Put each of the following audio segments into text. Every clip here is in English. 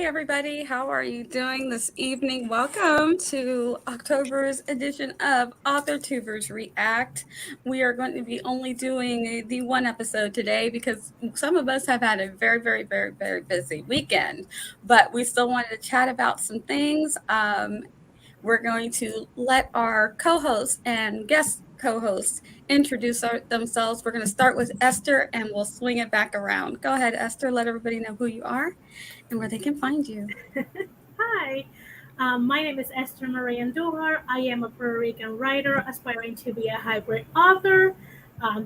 everybody. How are you doing this evening? Welcome to October's edition of Authortubers React. We are going to be only doing the one episode today because some of us have had a very busy weekend, but we still wanted to chat about some things. We're going to let our co-hosts and guest co-hosts introduce themselves. We're going to start with Esther and we'll swing it back around. Go ahead, Esther. Let everybody know who you are and where they can find you. Hi, my name is Esther Marie Andujar. I am a Puerto Rican writer aspiring to be a hybrid author.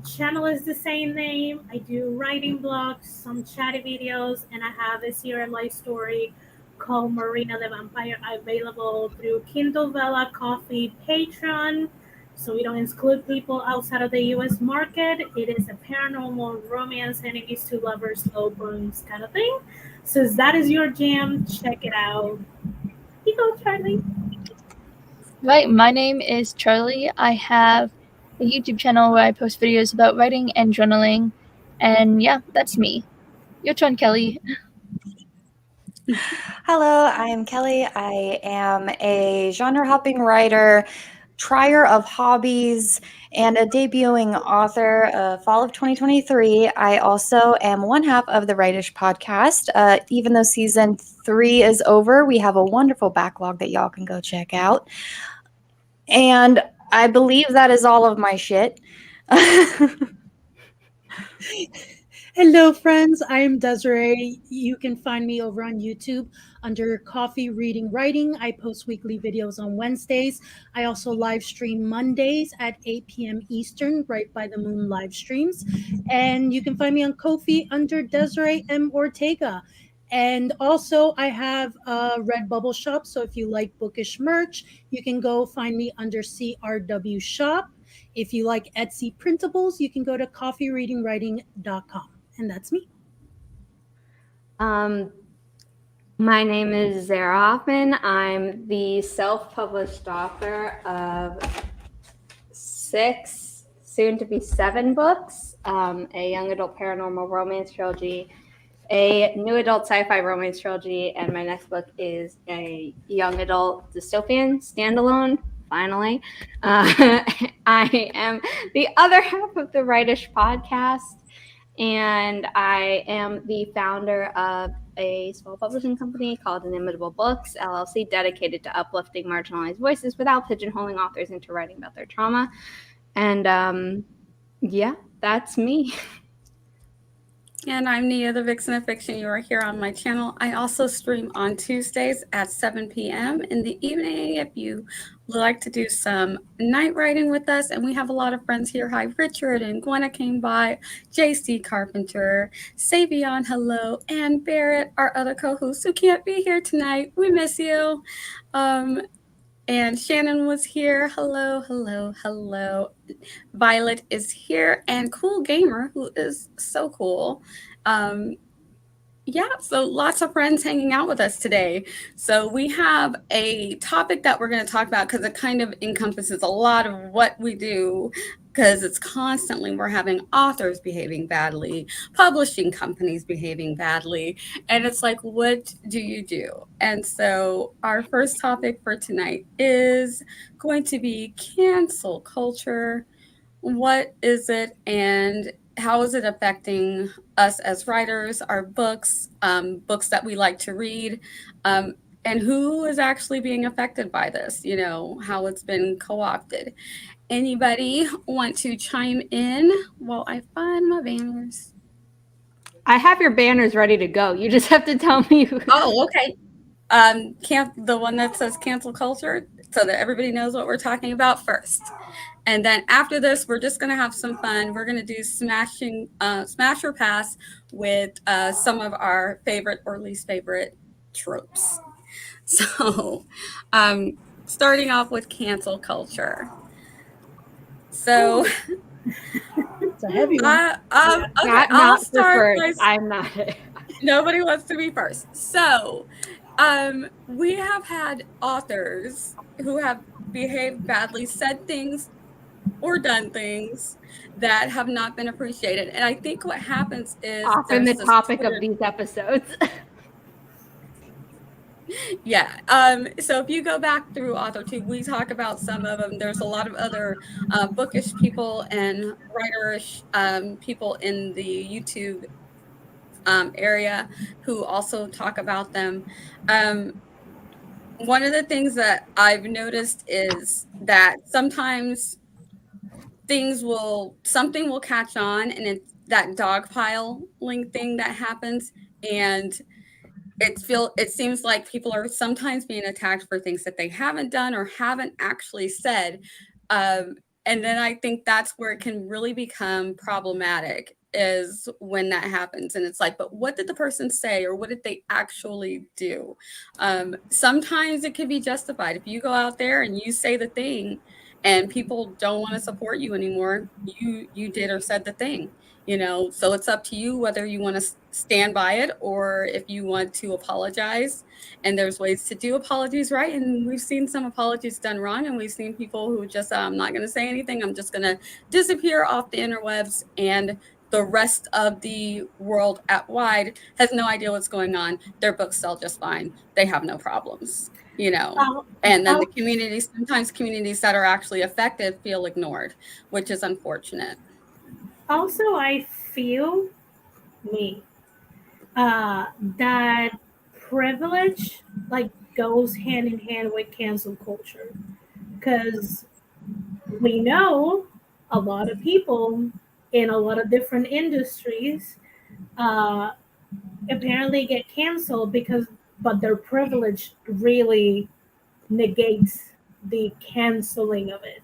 Channel is the same name. I do writing blogs, some chatty videos, and I have a serial life story called Marina the Vampire available through Kindle Vella, Coffee, Patreon. So we don't exclude people outside of the U.S. market. It is a paranormal romance, enemies to lovers, slow burns kind of thing. So if that is your jam, check it out. You go, Charliee. Right, my name is Charliee. I have a YouTube channel where I post videos about writing and journaling. And yeah, that's me. Your turn, Kelly. Hello, I am Kelly. I am a genre hopping writer, trier of hobbies, and a debuting author fall of 2023. I also am one half of the Writish podcast. Even though season 3 is over, we have a wonderful backlog that y'all can go check out. And I believe that is all of my shit. Hello, friends. I am Desiree. You can find me over on YouTube under Coffee Reading Writing. I post weekly videos on Wednesdays. I also live stream Mondays at 8 p.m. Eastern, right by the moon live streams. And you can find me on Ko-fi under Desiree M. Ortega. And also, I have a Redbubble shop. So if you like bookish merch, you can go find me under CRW Shop. If you like Etsy printables, you can go to coffeereadingwriting.com. And that's me. My name is Zara Hoffman. I'm the self-published author of 6, soon to be 7 books, a young adult paranormal romance trilogy, a new adult sci-fi romance trilogy, and my next book is a young adult dystopian standalone. Finally, I am the other half of the Writish podcast. And I am the founder of a small publishing company called Inimitable Books, LLC, dedicated to uplifting marginalized voices without pigeonholing authors into writing about their trauma. And yeah, that's me. And I'm Nia, the Vixen of Fiction. You are here on my channel. I also stream on Tuesdays at 7 p.m. in the evening if you would like to do some night writing with us. And we have a lot of friends here. Hi, Richard and Gwenna came by, JC Carpenter, Savion, hello, and Barrett, our other co-host who can't be here tonight. We miss you. And Shannon was here. Hello. Violet is here. And Cool Gamer, who is so cool. Yeah, so lots of friends hanging out with us today. So we have a topic that we're going to talk about because it kind of encompasses a lot of what we do, because it's constantly we're having authors behaving badly, publishing companies behaving badly, and it's like, what do you do? And so our first topic for tonight is going to be cancel culture. What is it, and how is it affecting us as writers, our books, books that we like to read, and who is actually being affected by this, how it's been co-opted? Anybody want to chime in while I find my banners? I have your banners ready to go. You just have to tell me who. Oh, okay. The one that says cancel culture, so that everybody knows what we're talking about first. And then after this, we're just going to have some fun. We're going to do smash or pass with some of our favorite or least favorite tropes. So starting off with cancel culture. So It's a heavy one. okay, I'll start. I'm not. Nobody wants to be first. So we have had authors who have behaved badly, said things or done things that have not been appreciated. And I think what happens is often the topic of these episodes. Yeah. So if you go back through AuthorTube, we talk about some of them. There's a lot of other bookish people and writerish people in the YouTube area who also talk about them. One of the things that I've noticed is that sometimes something will catch on, and it's that dogpiling thing that happens, and it seems like people are sometimes being attacked for things that they haven't done or haven't actually said. Um, and then I think that's where it can really become problematic, is when that happens. And it's like, but what did the person say, or what did they actually do? Sometimes it can be justified. If you go out there and you say the thing and people don't want to support you anymore, you did or said the thing. So it's up to you whether you want to stand by it or if you want to apologize. And there's ways to do apologies right, and we've seen some apologies done wrong, and we've seen people who just I'm not going to say anything, I'm just going to disappear off the interwebs, and the rest of the world at wide has no idea what's going on. Their books sell just fine, they have no problems. And then sometimes communities that are actually affected feel ignored, which is unfortunate. Also, I feel that privilege goes hand in hand with cancel culture, because we know a lot of people in a lot of different industries apparently get canceled but their privilege really negates the canceling of it.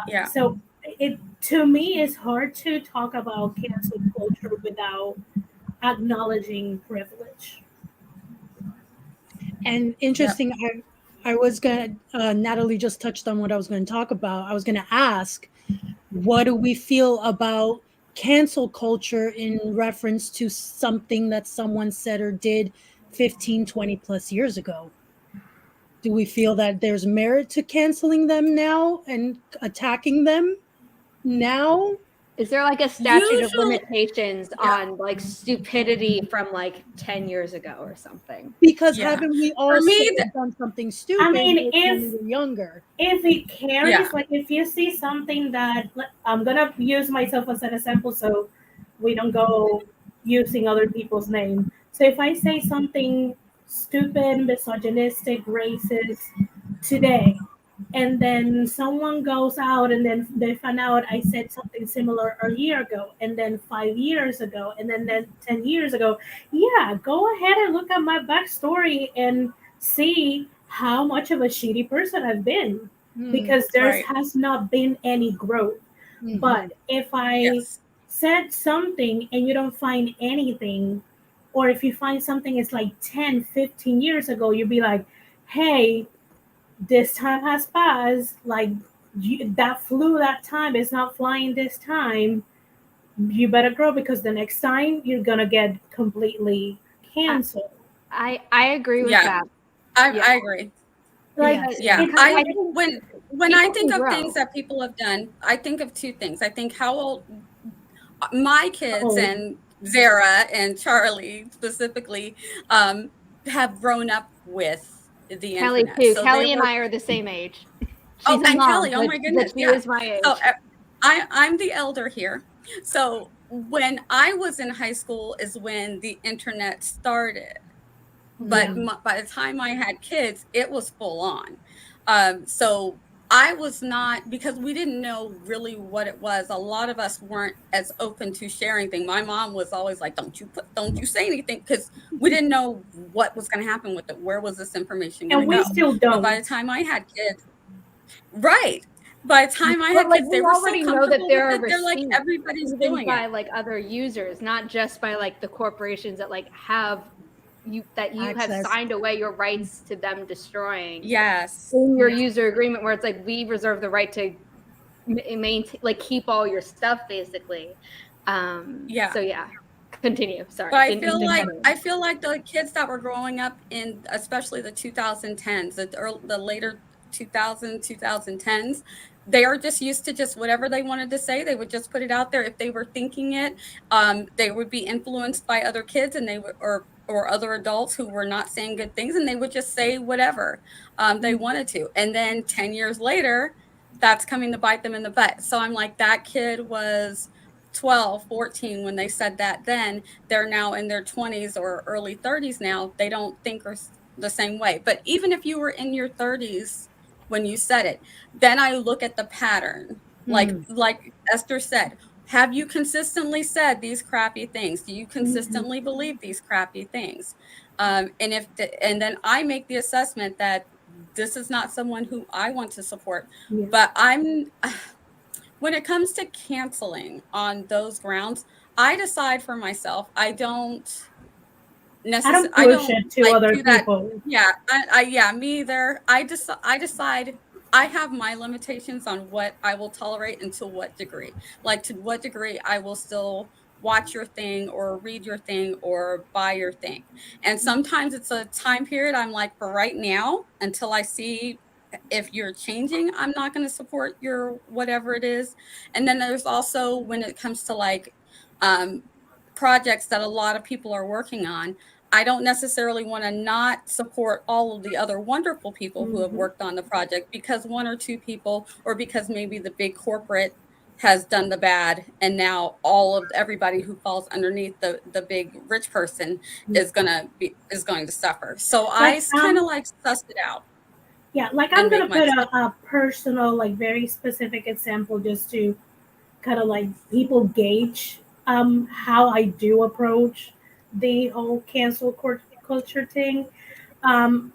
Yeah. So it, to me, is hard to talk about cancel culture without acknowledging privilege. And interesting, I was going to, Natalie just touched on what I was going to talk about. I was going to ask, what do we feel about cancel culture in reference to something that someone said or did 15, 20 plus years ago? Do we feel that there's merit to canceling them now and attacking them now? Is there like a statute of Usually- limitations on like stupidity from like 10 years ago or something? Because Yeah. haven't we all For me, done something stupid I mean, when we were younger? If it carries, Yeah. like if you see something that, I'm gonna use myself as an example so we don't go using other people's name. So if I say something stupid, misogynistic, racist today, and then someone goes out and then they find out I said something similar a year ago, and then 5 years ago, and then 10 years ago, yeah, go ahead and look at my backstory and see how much of a shitty person I've been, because there Right. has not been any growth. But if I said something and you don't find anything, or if you find something it's like 10, 15 years ago, you'd be like, hey, this time has passed. Like, that flew that time is not flying this time. You better grow, because the next time you're going to get completely canceled. I agree with Yeah. that. I agree. Like, Yeah. When I think of grow. things that people have done, I think of two things. I think how old my kids and Zara and Charliee specifically have grown up with the Kelli internet. too. So Kelli and I are the same age. Oh, She's a and mom, Kelli, oh but- my goodness, but she yeah. is my age. So I'm the elder here. So when I was in high school is when the internet started. But by the time I had kids, it was full on. So I was not, because we didn't know really what it was. A lot of us weren't as open to sharing things. My mom was always like, don't you say anything, because we didn't know what was going to happen with it. Where was this information going to go? And we still don't. But by the time I had kids, right. By the time I had kids, they were already so know that comfortable there are with it. They're like, receipts everybody's even doing by it. like other users, not just by like the corporations that like have you have signed away your rights to them destroying. Yes. In your user agreement, where it's like, we reserve the right to maintain, like, keep all your stuff basically. Yeah. So yeah, continue. Sorry. But I feel like the kids that were growing up in, especially the 2010s, the later 2010s, they are just used to just whatever they wanted to say, they would just put it out there. If they were thinking it, they would be influenced by other kids, and they would, or or other adults who were not saying good things, and they would just say whatever they wanted to. And then 10 years later, that's coming to bite them in the butt. So I'm like, that kid was 12, 14 when they said that then. They're now in their 20s or early 30s now. They don't think the same way. But even if you were in your 30s when you said it, then I look at the pattern. Like Esther said, have you consistently said these crappy things? Do you consistently believe these crappy things? And then I make the assessment that this is not someone who I want to support. Yeah. But when it comes to canceling on those grounds, I decide for myself. I don't push it to like other do that. people. Yeah, me either. I decide I have my limitations on what I will tolerate and to what degree. Like to what degree I will still watch your thing or read your thing or buy your thing. And sometimes it's a time period I'm like, for right now, until I see if you're changing, I'm not going to support your whatever it is. And then there's also when it comes to like projects that a lot of people are working on, I don't necessarily want to not support all of the other wonderful people who have worked on the project because one or two people, or because maybe the big corporate has done the bad, and now everybody who falls underneath the big rich person is going to suffer. So I kind of like suss it out. Yeah, like I'm gonna put a personal, like very specific example just to kind of like people gauge how I do approach the whole culture thing.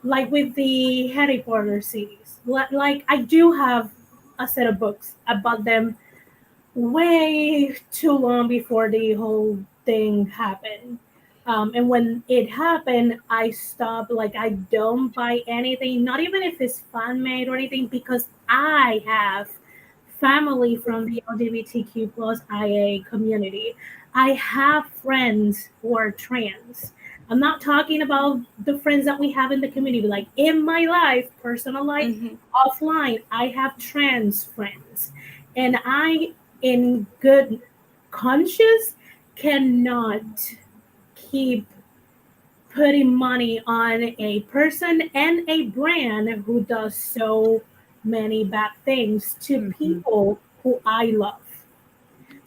Like with the Harry Potter series, like I do have a set of books. I bought them way too long before the whole thing happened. And when it happened, I stopped. Like I don't buy anything, not even if it's fan made or anything, because I have family from the LGBTQ plus IA community. I have friends who are trans. I'm not talking about the friends that we have in the community, like in my life, personal life, offline. I have trans friends, and I, in good conscience, cannot keep putting money on a person and a brand who does so many bad things to people who I love.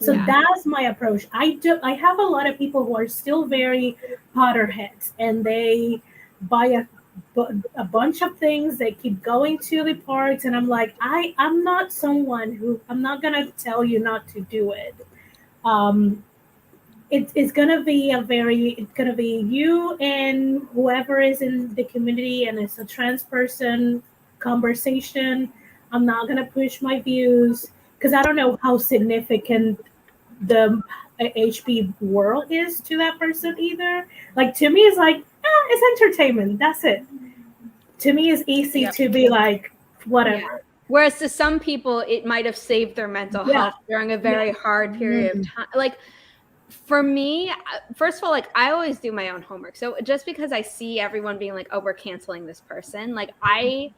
So that's my approach. I have a lot of people who are still very Potterheads, and they buy a bunch of things. They keep going to the parks, and I'm like, I'm not someone who, I'm not gonna tell you not to do it. It's gonna be it's gonna be you and whoever is in the community, and it's a trans person conversation. I'm not gonna push my views because I don't know how significant the HB world is to that person either. Like to me, it's like it's entertainment. That's it. To me, it's easy to be like whatever. Yeah. Whereas to some people, it might have saved their mental health during a very hard period of time. Like for me, first of all, like I always do my own homework. So just because I see everyone being like, oh, we're canceling this person, like I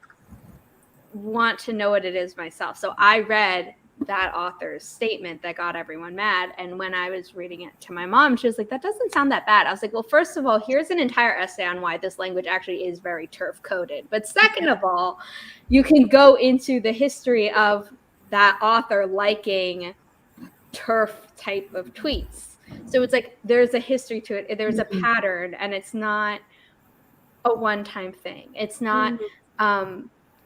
want to know what it is myself. So I read that author's statement that got everyone mad. And when I was reading it to my mom, she was like, that doesn't sound that bad. I was like, well, first of all, here's an entire essay on why this language actually is very TERF coded. But second of all, you can go into the history of that author liking TERF type of tweets. So it's like there's a history to it. There's a pattern, and it's not a one-time thing. It's not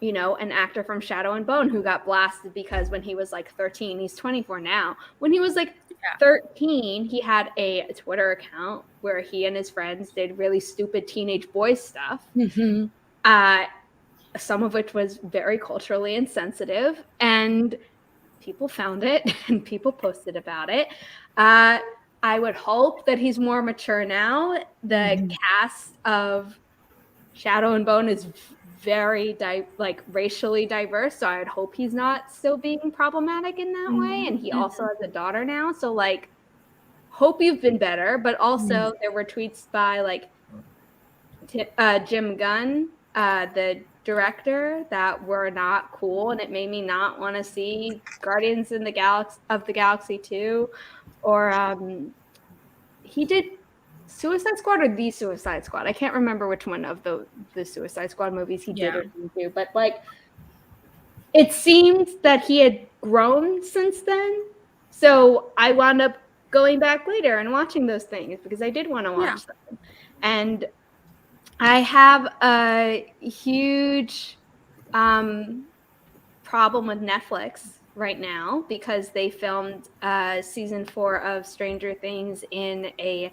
you know, an actor from Shadow and Bone who got blasted because when he was like 13, he's 24 now. When he was like 13, he had a Twitter account where he and his friends did really stupid teenage boy stuff. Some of which was very culturally insensitive, and people found it and people posted about it. I would hope that he's more mature now. The cast of Shadow and Bone is very racially diverse, so I'd hope he's not still being problematic in that way. And he also has a daughter now, so like hope you've been better. But also there were tweets by like Jim Gunn, the director, that were not cool, and it made me not want to see Guardians of the Galaxy 2, or he did Suicide Squad or The Suicide Squad. I can't remember which one of the Suicide Squad movies he did or didn't do, but like it seemed that he had grown since then. So I wound up going back later and watching those things because I did want to watch them. And I have a huge problem with Netflix right now because they filmed season 4 of Stranger Things in a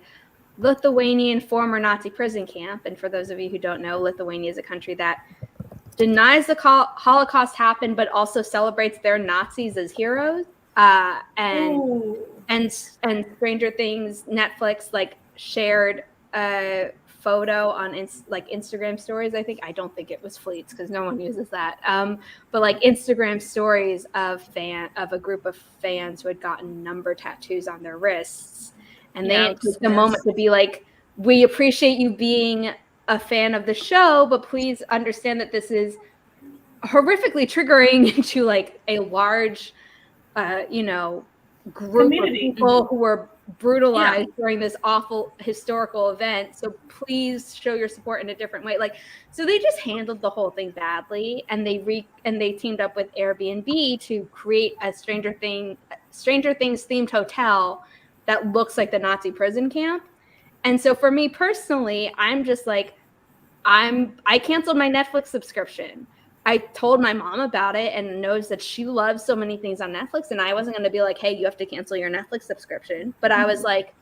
Lithuanian former Nazi prison camp. And for those of you who don't know, Lithuania is a country that denies the Holocaust happened, but also celebrates their Nazis as heroes. And Stranger Things, Netflix like shared a photo on Instagram stories. I don't think it was Fleets because no one uses that. But like Instagram stories of a group of fans who had gotten number tattoos on their wrists, and they took the moment to be like, "We appreciate you being a fan of the show, but please understand that this is horrifically triggering to like a large, group Community. of people who were brutalized during this awful historical event. So please show your support in a different way." Like, so they just handled the whole thing badly, and they teamed up with Airbnb to create a Stranger Things themed hotel that looks like the Nazi prison camp. And so for me personally, I'm just like, I canceled my Netflix subscription. I told my mom about it and knows that she loves so many things on Netflix. And I wasn't going to be like, hey, you have to cancel your Netflix subscription. But I was like,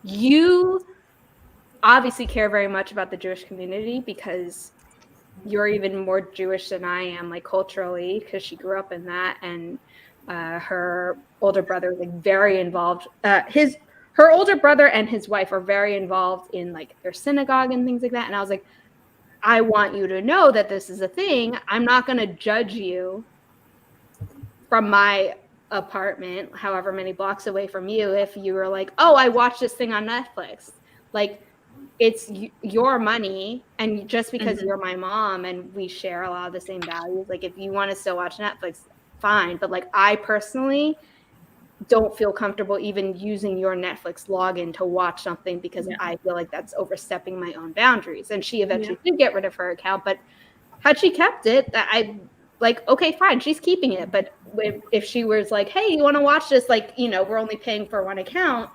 you obviously care very much about the Jewish community because you're even more Jewish than I am, like culturally, because she grew up in that. And her older brother was like very involved. Her older brother and his wife are very involved in like their synagogue and things like that. And I was like, I want you to know that this is a thing. I'm not going to judge you from my apartment, however many blocks away from you, if you were like, oh, I watched this thing on Netflix. Like, it's your money. And just because you're my mom and we share a lot of the same values, like if you want to still watch Netflix, fine. But like, I personally don't feel comfortable even using your Netflix login to watch something because I feel like that's overstepping my own boundaries. And she eventually did get rid of her account, but had she kept it, I like, okay, fine, she's keeping it. But if she was like, hey, you want to watch this? Like, we're only paying for one account.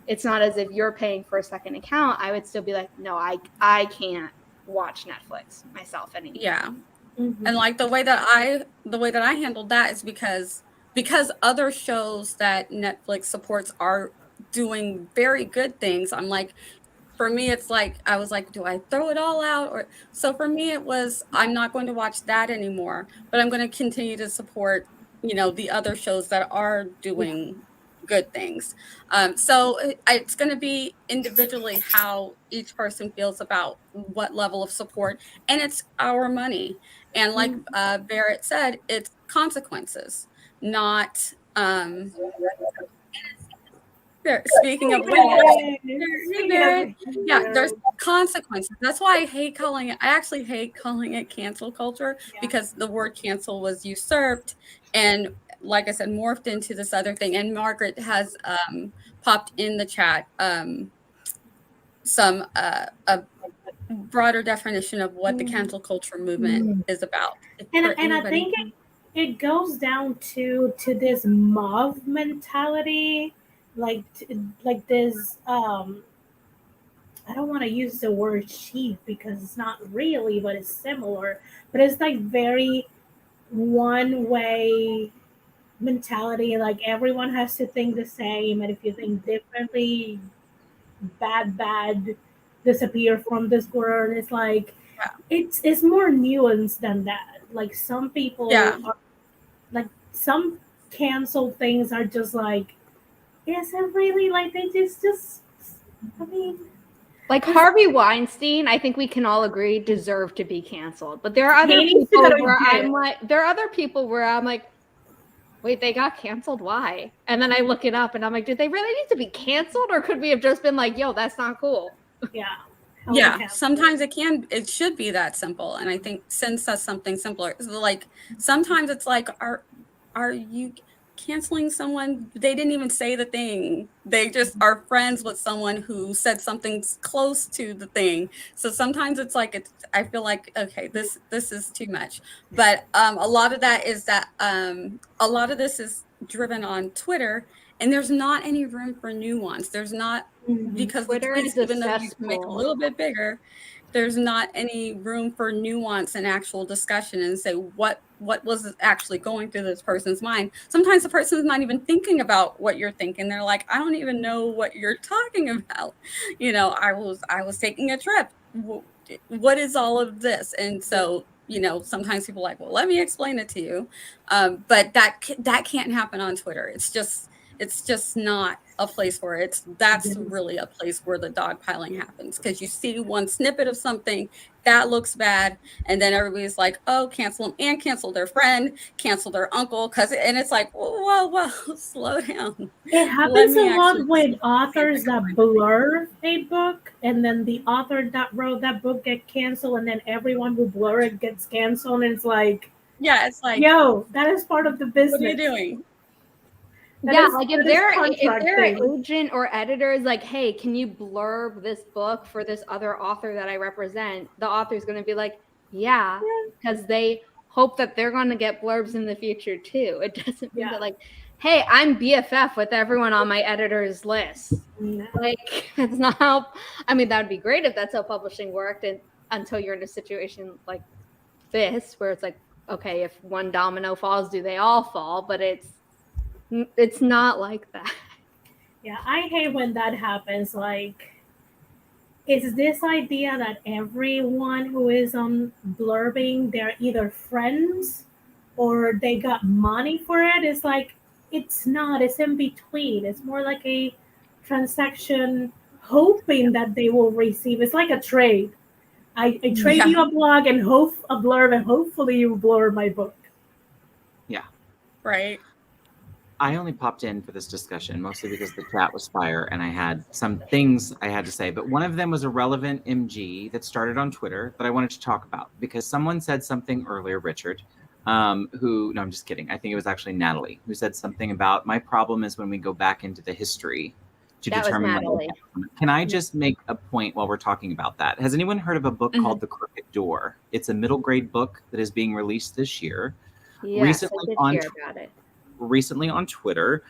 It's not as if you're paying for a second account. I would still be like, no, I can't watch Netflix myself anymore. Yeah. And like the way that I handled that is because other shows that Netflix supports are doing very good things. I'm like, for me, it's like, I was like, do I throw it all out? Or so for me, it was, I'm not going to watch that anymore, but I'm going to continue to support, the other shows that are doing good things. So it's going to be individually how each person feels about what level of support, and it's our money. And like Barrett said, it's consequences. Not speaking of which, there's consequences. That's why I actually hate calling it cancel culture, because the word cancel was usurped and, like I said, morphed into this other thing. And Margaret has popped in the chat some a broader definition of what the cancel culture movement is about. And I think it goes down to this mob mentality, like this. I don't want to use the word cheap because it's not really, but it's similar. But it's like very one way mentality. Like everyone has to think the same, and if you think differently, bad disappear from this world. It's like it's more nuanced than that. Like some people are, like some canceled things are just like, is it really, like they just I mean, like Harvey Weinstein, I think we can all agree deserve to be canceled. But there are other people where I'm like, wait, they got canceled? Why? And then I look it up and I'm like, did they really need to be canceled, or could we have just been like, yo, that's not cool? Yeah, sometimes it should be that simple. And I think since that's something simpler, like sometimes it's like, are you, canceling someone, they didn't even say the thing. They just are friends with someone who said something close to the thing. So sometimes it's like I feel like, okay, this is too much. But a lot of that is that a lot of this is driven on Twitter, and there's not any room for nuance. There's not, because Twitter the is tweets, a even though you can make it a cesspool. little bit bigger, there's not any room for nuance and actual discussion and say what was actually going through this person's mind. Sometimes the person's not even thinking about what you're thinking. They're like, I don't even know what you're talking about. You know, I was taking a trip. What is all of this? And so, you know, sometimes people are like, well, let me explain it to you. But that can't happen on Twitter. It's just not a place where that's really a place where the dogpiling happens, because you see one snippet of something that looks bad, and then everybody's like, oh, cancel them, and cancel their friend, cancel their uncle, and it's like, whoa, slow down. It happens a lot with authors that blur a book, and then the author that wrote that book get canceled, and then everyone who blur it gets canceled, and it's like, yeah, it's like, yo, that is part of the business. What are you doing? Like if their agent or editor is like, hey, can you blurb this book for this other author that I represent? The author's going to be like, yeah, because they hope that they're going to get blurbs in the future too. It doesn't mean that like, hey, I'm BFF with everyone on my editor's list. No. Like, it's not how, I mean, that would be great if that's how publishing worked, and until you're in a situation like this, where it's like, okay, if one domino falls, do they all fall? But it's not like that. Yeah, I hate when that happens. Like, it's this idea that everyone who is on blurbing, they're either friends or they got money for it. It's like, it's not. It's in between. It's more like a transaction, hoping that they will receive. It's like a trade. I trade you a blog and hope a blurb, and hopefully you blurb my book. Yeah. Right. I only popped in for this discussion mostly because the chat was fire and I had some things I had to say, but one of them was a relevant MG that started on Twitter that I wanted to talk about because someone said something earlier, Richard, no, I'm just kidding. I think it was actually Natalie who said something about my problem is when we go back into the history to determine. Can I just make a point while we're talking about that? Has anyone heard of a book called The Crooked Door? It's a middle grade book that is being released this year. Yes, I did hear about it. Recently on Twitter,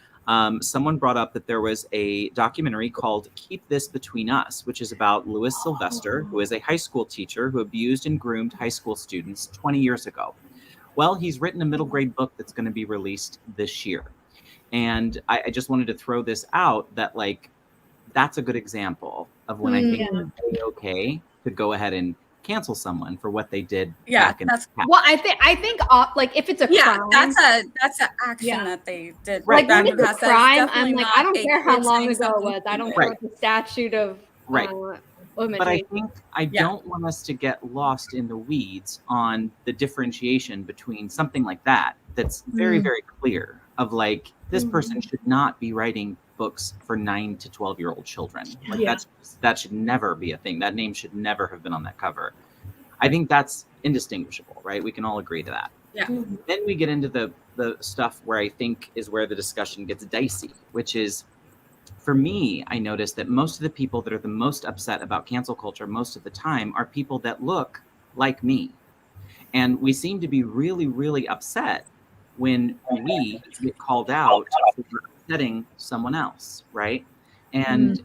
someone brought up that there was a documentary called Keep This Between Us, which is about Louis Sylvester, who is a high school teacher who abused and groomed high school students 20 years ago. Well, he's written a middle grade book that's going to be released this year. And I just wanted to throw this out that, like, that's a good example of when I think it's okay to go ahead and cancel someone for what they did back in the past. Well, I think like if it's a crime, that's an action that they did. Like when it's a crime, I'm like, I don't care how long ago it was. I don't care what the statute of but I think I don't want us to get lost in the weeds on the differentiation between something like that that's very, very clear of like this person should not be writing books for 9 to 12-year-old children. Like that should never be a thing. That name should never have been on that cover. I think that's indistinguishable, right? We can all agree to that. Yeah. Then we get into the stuff where I think is where the discussion gets dicey, which is, for me, I noticed that most of the people that are the most upset about cancel culture most of the time are people that look like me. And we seem to be really, really upset when we get called out for upsetting someone else, right? And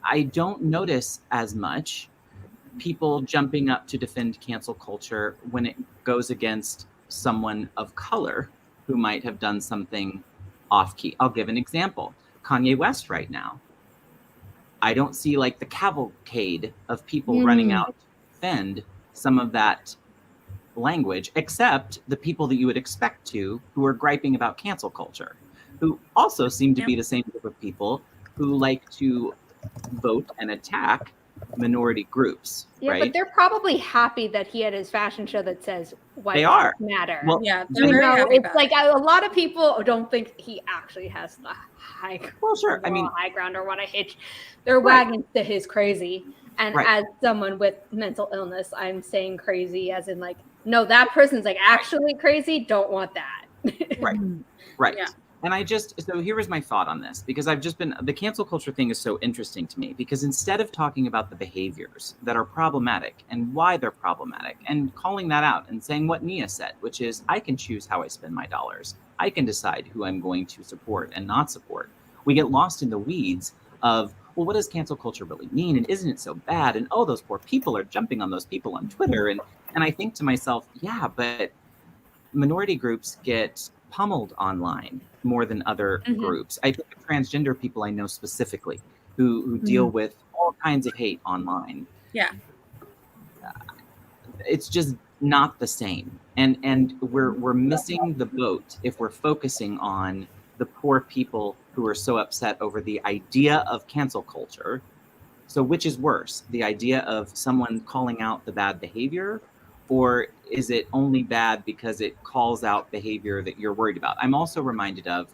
I don't notice as much people jumping up to defend cancel culture when it goes against someone of color who might have done something off key. I'll give an example. Kanye West right now. I don't see like the cavalcade of people running out to defend some of that language, except the people that you would expect to, who are griping about cancel culture, who also seem to be the same group of people who like to vote and attack minority groups. Yeah, right? But they're probably happy that he had his fashion show that says white lives matter. Well, yeah, they're very happy it's like a lot of people don't think he actually has the high ground or want to hitch their wagons to his crazy. And as someone with mental illness, I'm saying crazy as in like, no, that person's like actually crazy. Don't want that. Right. Yeah. And so here was my thought on this, because the cancel culture thing is so interesting to me, because instead of talking about the behaviors that are problematic and why they're problematic and calling that out and saying what Nia said, which is, I can choose how I spend my dollars. I can decide who I'm going to support and not support. We get lost in the weeds of, well, what does cancel culture really mean? And isn't it so bad? And oh, those poor people are jumping on those people on Twitter. And I think to myself, yeah, but minority groups get pummeled online more than other groups. I think of transgender people I know specifically who deal with all kinds of hate online. Yeah. It's just not the same. And we're missing the boat if we're focusing on the poor people who are so upset over the idea of cancel culture. So which is worse, the idea of someone calling out the bad behavior, or is it only bad because it calls out behavior that you're worried about? I'm also reminded of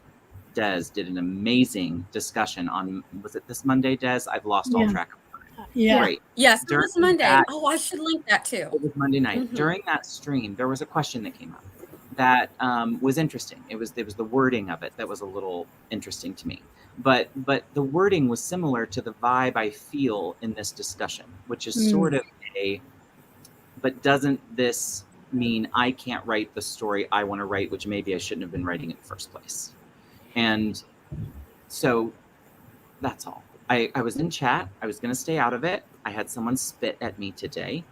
Des did an amazing discussion on, was it this Monday, Des? I've lost all track of time. Yeah. Great. Yes, it was Monday. I should link that too. It was Monday night. During that stream, there was a question that came up that was interesting. It was the wording of it that was a little interesting to me. But the wording was similar to the vibe I feel in this discussion, which is sort of but doesn't this mean I can't write the story I want to write, which maybe I shouldn't have been writing in the first place? And so that's all. I was in chat. I was going to stay out of it. I had someone spit at me today.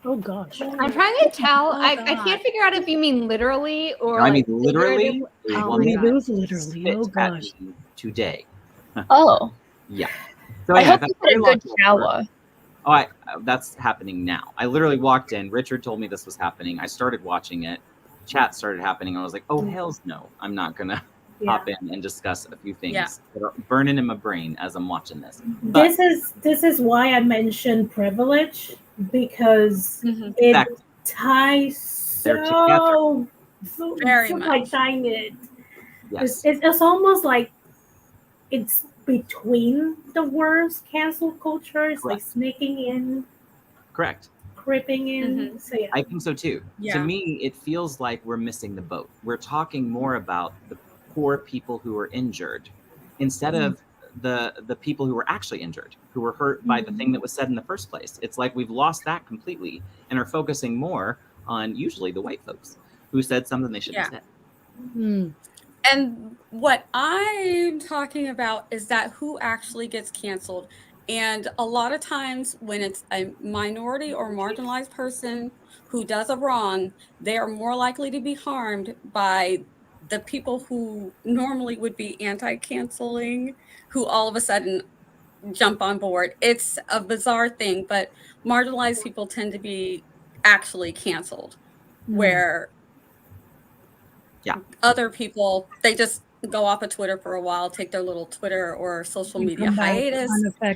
Oh gosh. I'm trying to tell. I can't figure out if you mean literally or. I mean, literally. Oh my It God. was literally. Oh Spit at gosh. me today. Oh, Yeah. So I yeah, hope that's you had a very good long shower. Oh, that's happening now. I literally walked in. Richard told me this was happening. I started watching it. Chat started happening. And I was like, oh, hells no. I'm not going to hop in and discuss a few things that are burning in my brain as I'm watching this. But This is why I mentioned privilege, because it ties so Very so much. tying it. yes. It's almost like it's between the words cancel culture. It's like sneaking in, Correct. creeping in. So yeah. I think so too. Yeah. To me, it feels like we're missing the boat. We're talking more about the poor people who are injured instead of the people who were actually injured, who were hurt by the thing that was said in the first place. It's like we've lost that completely and are focusing more on usually the white folks who said something they shouldn't have said. And what I'm talking about is that who actually gets canceled. And a lot of times when it's a minority or marginalized person who does a wrong, they are more likely to be harmed by the people who normally would be anti-canceling, who all of a sudden jump on board. It's a bizarre thing, but marginalized people tend to be actually canceled, where other people, they just go off of Twitter for a while, take their little Twitter or social media hiatus,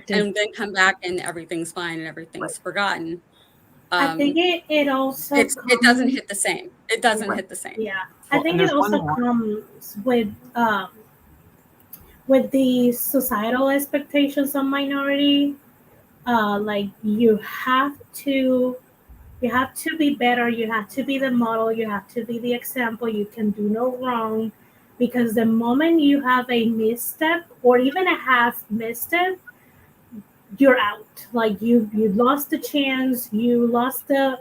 and then come back and everything's fine and everything's forgotten. I think it also it doesn't hit the same. It doesn't hit the same. Yeah, I think it also comes with the societal expectations on minority. Like you have to be better. You have to be the model. You have to be the example. You can do no wrong, because the moment you have a misstep or even a half misstep, you're out. Like you lost the chance. You lost the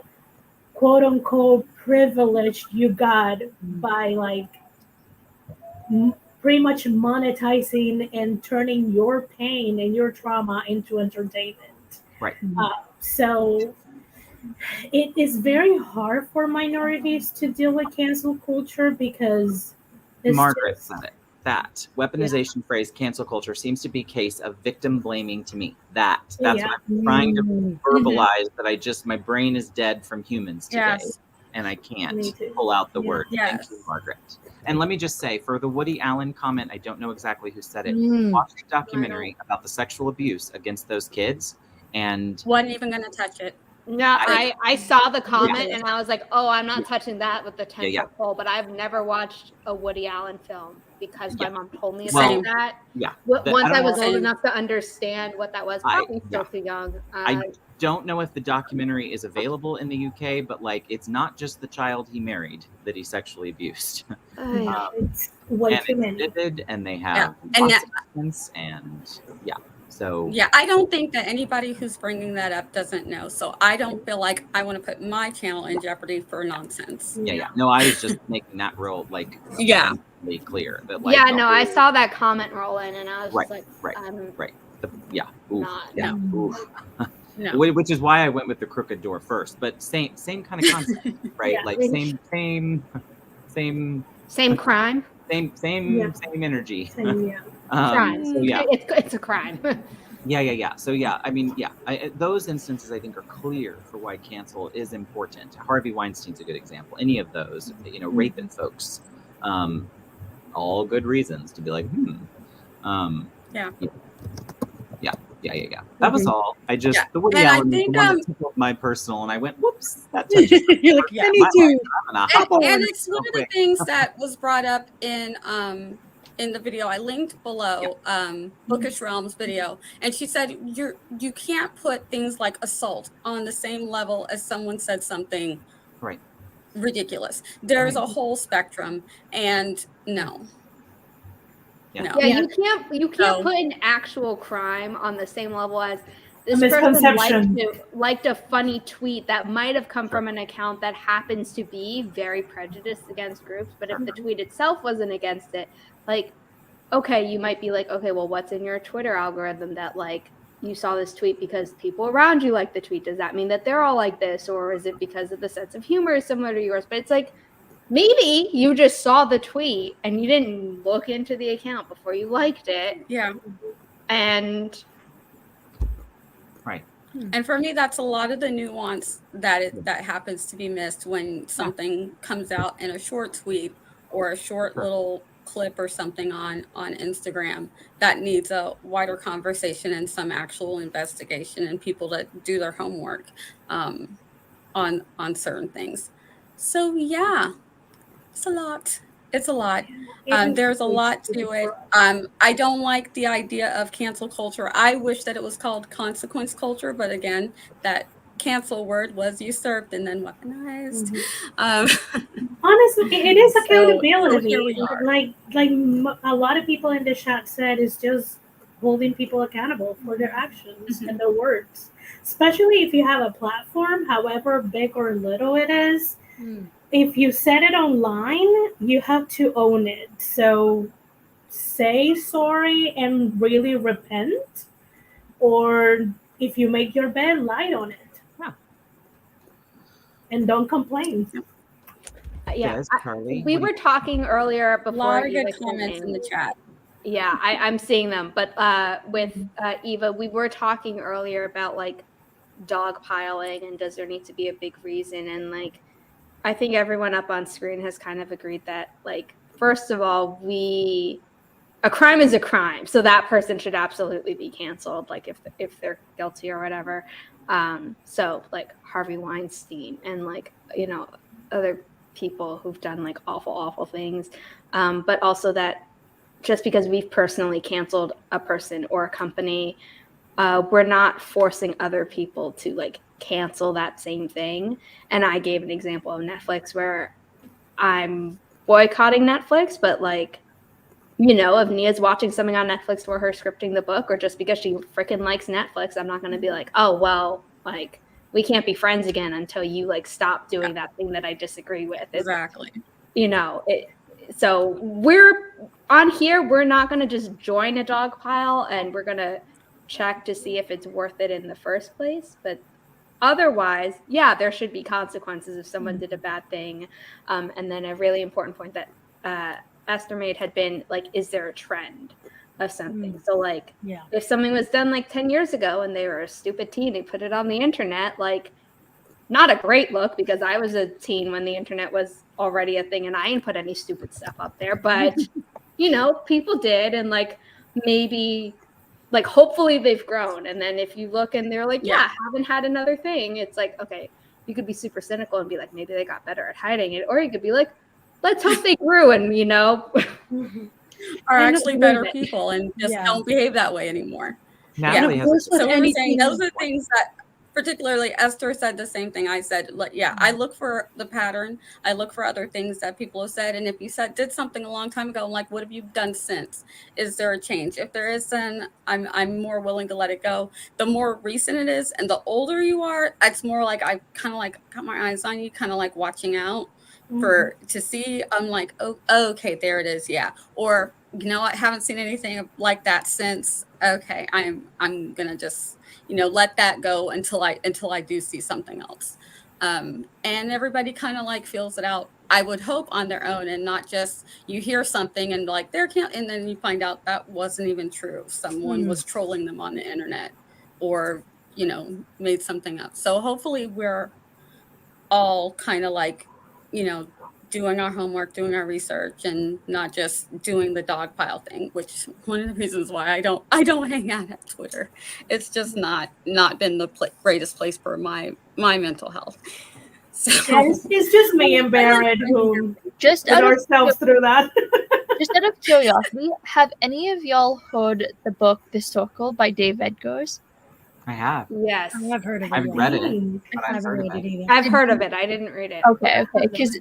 quote unquote privilege you got by like pretty much monetizing and turning your pain and your trauma into entertainment. Right. So it is very hard for minorities to deal with cancel culture because Margaret said it. That weaponization phrase cancel culture seems to be a case of victim blaming to me. That's what I'm trying to verbalize, that my brain is dead from humans today. And I can't pull out the word. Thank you, Margaret. And let me just say, for the Woody Allen comment, I don't know exactly who said it. Watch the documentary about the sexual abuse against those kids. And wasn't even going to touch it. No, I saw the comment and I was like, oh, I'm not touching that with the 10-foot pole. But I've never watched a Woody Allen film because my mom told me about that. Yeah. Once I was old enough to understand what that was, probably still too young. I don't know if the documentary is available in the UK, but like it's not just the child he married that he sexually abused. It's way too many. And they have So I don't think that anybody who's bringing that up doesn't know. So I don't feel like I want to put my channel in jeopardy for nonsense. No, I was just making that real like clear that like I saw that comment roll in and I was just like no. Which is why I went with the crooked door first, but same kind of concept, right? Like same crime, same energy. Crime. So it's a crime. So I mean, those instances I think are clear for why cancel is important. Harvey Weinstein's a good example. Any of those, raping folks, all good reasons to be like, That was all. I just the Woody Allen tickled my personal, and I went, "Whoops!" That touched You're like, I need to. And it's one of the things that was brought up in the video I linked below, Bookish Realms video, and she said you can't put things like assault on the same level as someone said something ridiculous. There's a whole spectrum, and no. You can't put an actual crime on the same level as this person liked a funny tweet that might have come from an account that happens to be very prejudiced against groups, but if the tweet itself wasn't against it, like, okay, you might be like, okay, well, what's in your Twitter algorithm that like you saw this tweet because people around you like the tweet? Does that mean that they're all like this, or is it because of the sense of humor is similar to yours? But it's like, maybe you just saw the tweet and you didn't look into the account before you liked it. Yeah. And and for me, that's a lot of the nuance that happens to be missed when something comes out in a short tweet or a short little clip or something on Instagram that needs a wider conversation and some actual investigation and people that do their homework on certain things. So it's a lot. There's a lot to it. I don't like the idea of cancel culture. I wish that it was called consequence culture, but again, that cancel word was usurped and then weaponized. Honestly, it is accountability. So here we are. Like a lot of people in the chat said, it's just holding people accountable for their actions and their words. Especially if you have a platform, however big or little it is. If you said it online, you have to own it. So say sorry and really repent. Or if you make your bed, lie on it. And don't complain. We were talking earlier before. A lot of good comments in the chat. Yeah, I'm seeing them. But with Eva, we were talking earlier about like dogpiling and does there need to be a big reason? And like, I think everyone up on screen has kind of agreed that, like, first of all, a crime is a crime, so that person should absolutely be canceled, like if they're guilty or whatever. So like Harvey Weinstein and like other people who've done like awful things, but also that just because we've personally canceled a person or a company, we're not forcing other people to like cancel that same thing. And I gave an example of Netflix where I'm boycotting Netflix, but like, if Nia's watching something on Netflix for her scripting the book, or just because she freaking likes Netflix, I'm not going to be like, oh, well, like we can't be friends again until you like stop doing that thing that I disagree with. Exactly. So we're on here. We're not going to just join a dog pile and we're going to check to see if it's worth it in the first place. But otherwise, there should be consequences if someone did a bad thing. And then a really important point that Esther made had been like, is there a trend of something? So like, if something was done like 10 years ago and they were a stupid teen, they put it on the internet, like not a great look because I was a teen when the internet was already a thing and I didn't put any stupid stuff up there, but people did. And like, maybe like hopefully they've grown. And then if you look and they're like, Yeah. haven't had another thing, it's like, okay, you could be super cynical and be like, maybe they got better at hiding it. Or you could be like, let's hope they grew and, you know, Are And actually believe better it. people and just Yeah. don't behave that way anymore. Natalie Of has course, with So we were saying anything, those are things that, particularly Esther said the same thing I said. Like, yeah, I look for the pattern. I look for other things that people have said. And if you did something a long time ago, I'm like, what have you done since? Is there a change? If there is, then I'm more willing to let it go. The more recent it is and the older you are, it's more like I kind of like got my eyes on you, kind of like watching out for to see. I'm like, oh, okay, there it is. Yeah. Or, you know, I haven't seen anything like that since. Okay, I'm gonna just, you know, let that go until I do see something else. And everybody kind of like feels it out, I would hope, on their own, and not just you hear something and like there can't, and then you find out that wasn't even true. Someone was trolling them on the internet, or, you know, made something up. So hopefully we're all kind of like, you know, doing our homework, doing our research, and not just doing the dog pile thing, which one of the reasons why I don't hang out at Twitter. It's just not been the greatest place for my mental health. So It's just me and Barrett who Just put out of ourselves through that. just out of curiosity, have any of y'all heard the book The Circle by Dave Edgars? I have. yes, I have heard of it. I've read it, but I I've haven't heard read of it it. either. I've heard of it. I didn't read it. Okay, because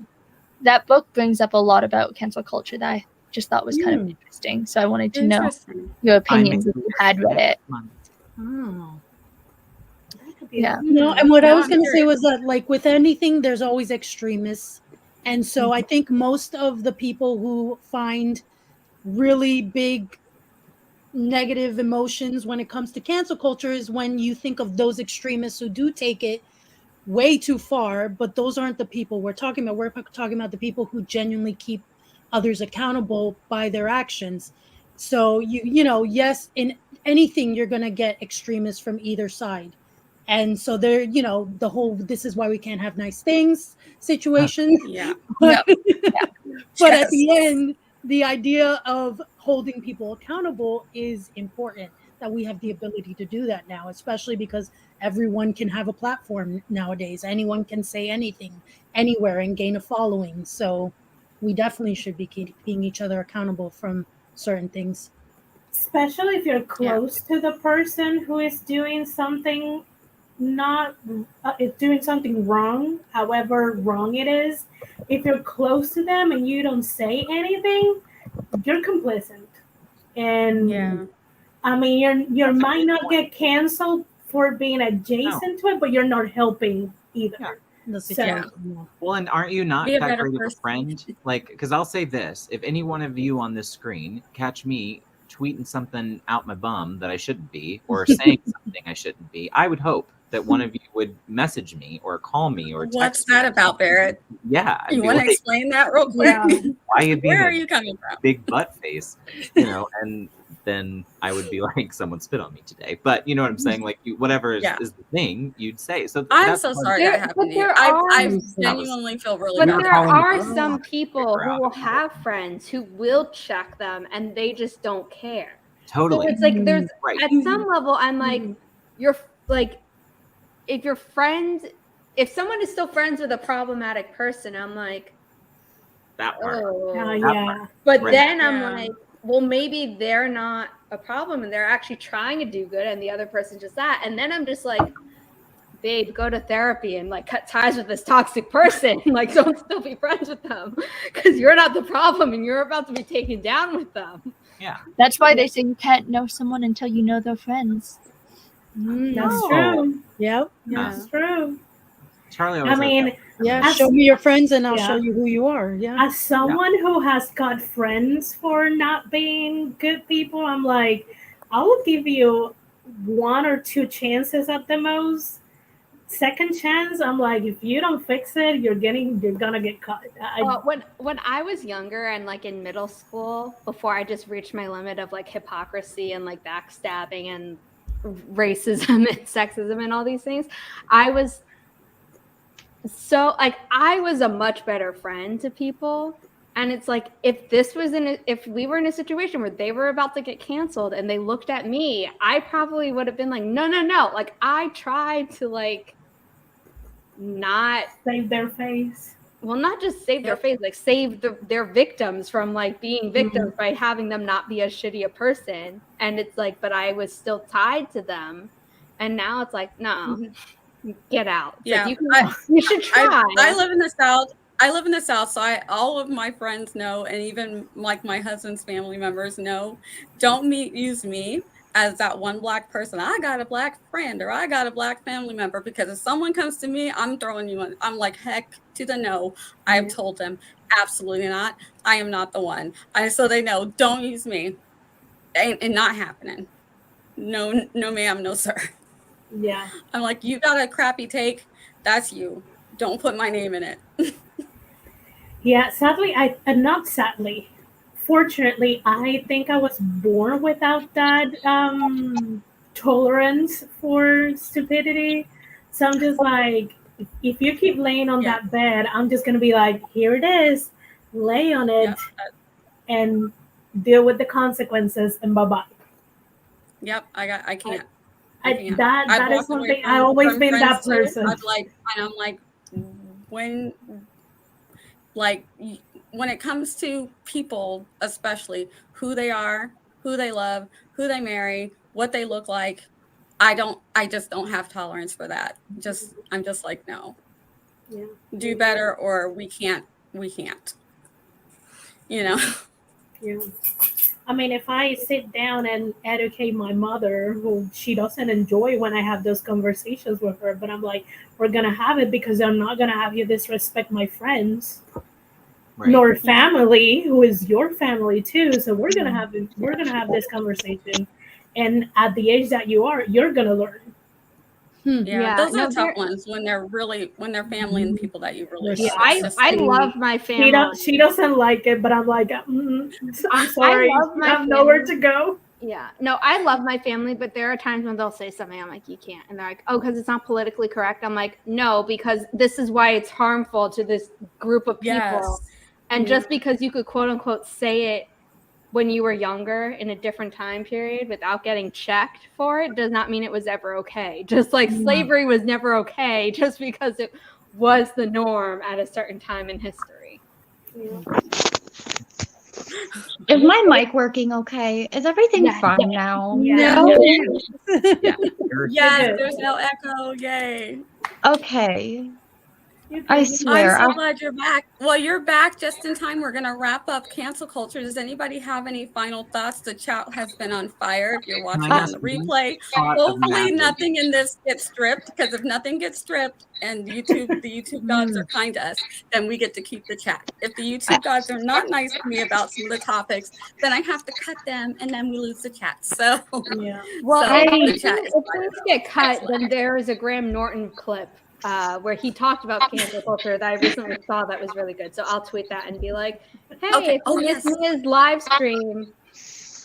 that book brings up a lot about cancel culture that I just thought was kind of interesting. So I wanted to know interesting. your I'm opinions if you had read it. Oh. That could be Yeah. No, and what I Now was I'm going to say curious. was that, like, with anything, there's always extremists. And so I think most of the people who find really big negative emotions when it comes to cancel culture is when you think of those extremists who do take it way too far, but those aren't the people we're talking about. We're talking about the people who genuinely keep others accountable by their actions. So you know, yes, in anything you're going to get extremists from either side. And so they're, you know, the whole "this is why we can't have nice things" situation. Yeah. But, Yep. but at the Yes. end, the idea of holding people accountable is important, that we have the ability to do that now, especially because everyone can have a platform nowadays. Anyone can say anything anywhere and gain a following. So we definitely should be keeping each other accountable from certain things. Especially if you're close to the person who is doing something not is doing something wrong, however wrong it is. If you're close to them and you don't say anything, you're complicit. And Yeah. I mean, you might not get canceled for being adjacent to it, but you're not helping either. Yeah. The So- situation. Well, and aren't you not Be a that better great of a person. friend? Like, because I'll say this: if any one of you on this screen catch me tweeting something out my bum that I shouldn't be, or saying something I shouldn't be, I would hope that one of you would message me or call me or text What's me. that about, Barrett? Yeah, I'd You be want to like, explain that real quick? Yeah. why you being Where are a you coming from? big butt face, you know? And then I would be like, someone spit on me today. But you know what I'm saying? Like, you, whatever is, Yeah. is the thing you'd say. So I'm that's so part of sorry it. that There- happened but to you. there I are- genuinely feel really But We were bad. there calling are the- some people Figure who out. will have friends who will check them and they just don't care. Totally. So it's like there's Right. at some level I'm like, you're like, if your friend, if someone is still friends with a problematic person, I'm like, That part. oh. Yeah. But Right. then I'm Yeah. like, well, maybe they're not a problem and they're actually trying to do good and the other person just that. And then I'm just like, babe, go to therapy and like cut ties with this toxic person. Like, don't still be friends with them because you're not the problem and you're about to be taken down with them. Yeah. That's why they say you can't know someone until you know their friends. That's Oh. true. Yep. That's true. Charlie I always mean, Yeah. As- Show me your friends and I'll Yeah. show you who you are. Yeah. as someone who has got friends for not being good people, I'm like, I will give you 1 or 2 chances at the most. Second chance, I'm like, if you don't fix it, you're gonna get caught. When I was younger and like in middle school, before I just reached my limit of like hypocrisy and like backstabbing and racism and sexism and all these things, I was so like I was a much better friend to people And it's like, if we were in a situation where they were about to get canceled and they looked at me, I probably would have been like, no. Like, I tried to like not Save their face. well, not just save their face, like save their victims from like being victims by having them not be as shitty a person. And it's like, but I was still tied to them. And now it's like, no, get out. It's Yeah, like, you should try. I live in the South. So all of my friends know, and even like my husband's family members know, don't use me as that one black person. I got a black friend or I got a black family member, because if someone comes to me, I'm throwing you in. I'm like, heck to the no. I've told them, absolutely not. I am not the one. So they know, don't use me. And not happening. No, ma'am, no, sir. Yeah. I'm like, you got a crappy take. That's you. Don't put my name in it. Yeah, sadly, not sadly. Fortunately, I think I was born without that tolerance for stupidity. So I'm just like, if you keep laying on that bed, I'm just gonna be like, here it is, lay on it, and deal with the consequences, and bye bye. Yep, I can't. That is something I always been that person. I'm like, when it comes to people, especially who they are, who they love, who they marry, what they look like, I just don't have tolerance for that. I'm just like, no. Yeah. Do better, or we can't. You know? Yeah. I mean, if I sit down and educate my mother, who she doesn't enjoy when I have those conversations with her, but I'm like, we're going to have it because I'm not going to have you disrespect my friends, nor family, who is your family too. So we're going to have this conversation. And at the age that you are, you're going to learn. Yeah, those are tough ones when they're family and people that you really love. I love my family. She doesn't like it, but I'm like, I'm sorry, I have nowhere to go. Yeah, no, I love my family, but there are times when they'll say something, I'm like, you can't, and they're like, oh, because it's not politically correct. I'm like, no, because this is why it's harmful to this group of people, and just because you could quote unquote say it when you were younger in a different time period without getting checked for it does not mean it was ever okay. Just like slavery was never okay just because it was the norm at a certain time in history. Is my mic working okay? Is everything fine now? No. Yes, there's no echo. Yay. Okay. I swear. I'm so glad you're back. Well, you're back just in time. We're going to wrap up cancel culture. Does anybody have any final thoughts? The chat has been on fire. If you're watching on the replay, hopefully nothing in this gets stripped, because if nothing gets stripped and the YouTube gods are kind to us, then we get to keep the chat. If the YouTube gods are not nice to me about some of the topics, then I have to cut them and then we lose the chat. So, well, if things get cut, then there is a Graham Norton clip where he talked about cancel culture that I recently saw that was really good. So I'll tweet that and be like, hey, if you missed his live stream,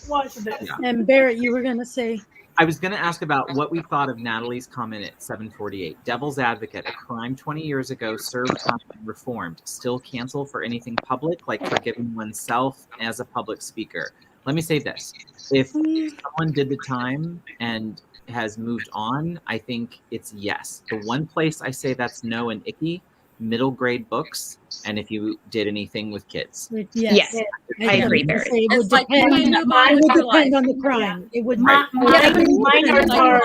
watch this. Yeah. And Barrett, you were going to say? I was going to ask about what we thought of Natalie's comment at 7:48. Devil's advocate, a crime 20 years ago, served time and reformed. Still cancel for anything public, like forgiving oneself as a public speaker. Let me say this. If someone did the time and has moved on, I think it's yes. The one place I say that's no and icky, middle grade books, and if you did anything with kids. Yes. I agree. It would depend on the crime. It would minors are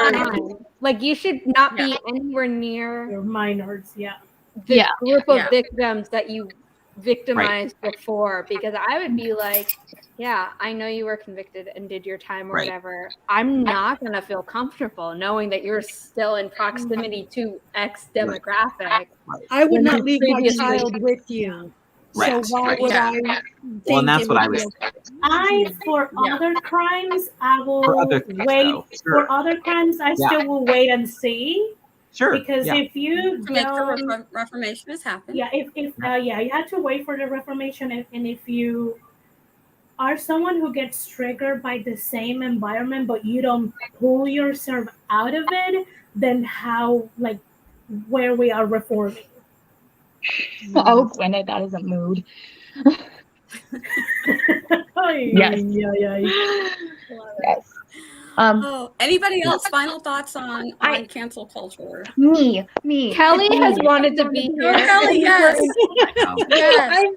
like, you should not be anywhere near your minors. The group of victims that you victimized before, because I would be like, yeah, I know you were convicted and did your time or whatever. I'm not going to feel comfortable knowing that you're still in proximity to X demographic. I would not leave my child with you. So why would I think well, and that's what I was for other crimes, I will wait. For other crimes, I still will wait and see. Sure. Because if you make the reformation has happened. You have to wait for the reformation, and if you are someone who gets triggered by the same environment, but you don't pull yourself out of it, then where we are reforming. Oh, Gwyneth, that is a mood. Yes. Yes. Oh, anybody else? Final thoughts on cancel culture? Me. Kelly has wanted to be here. Kelly, yes. Yes.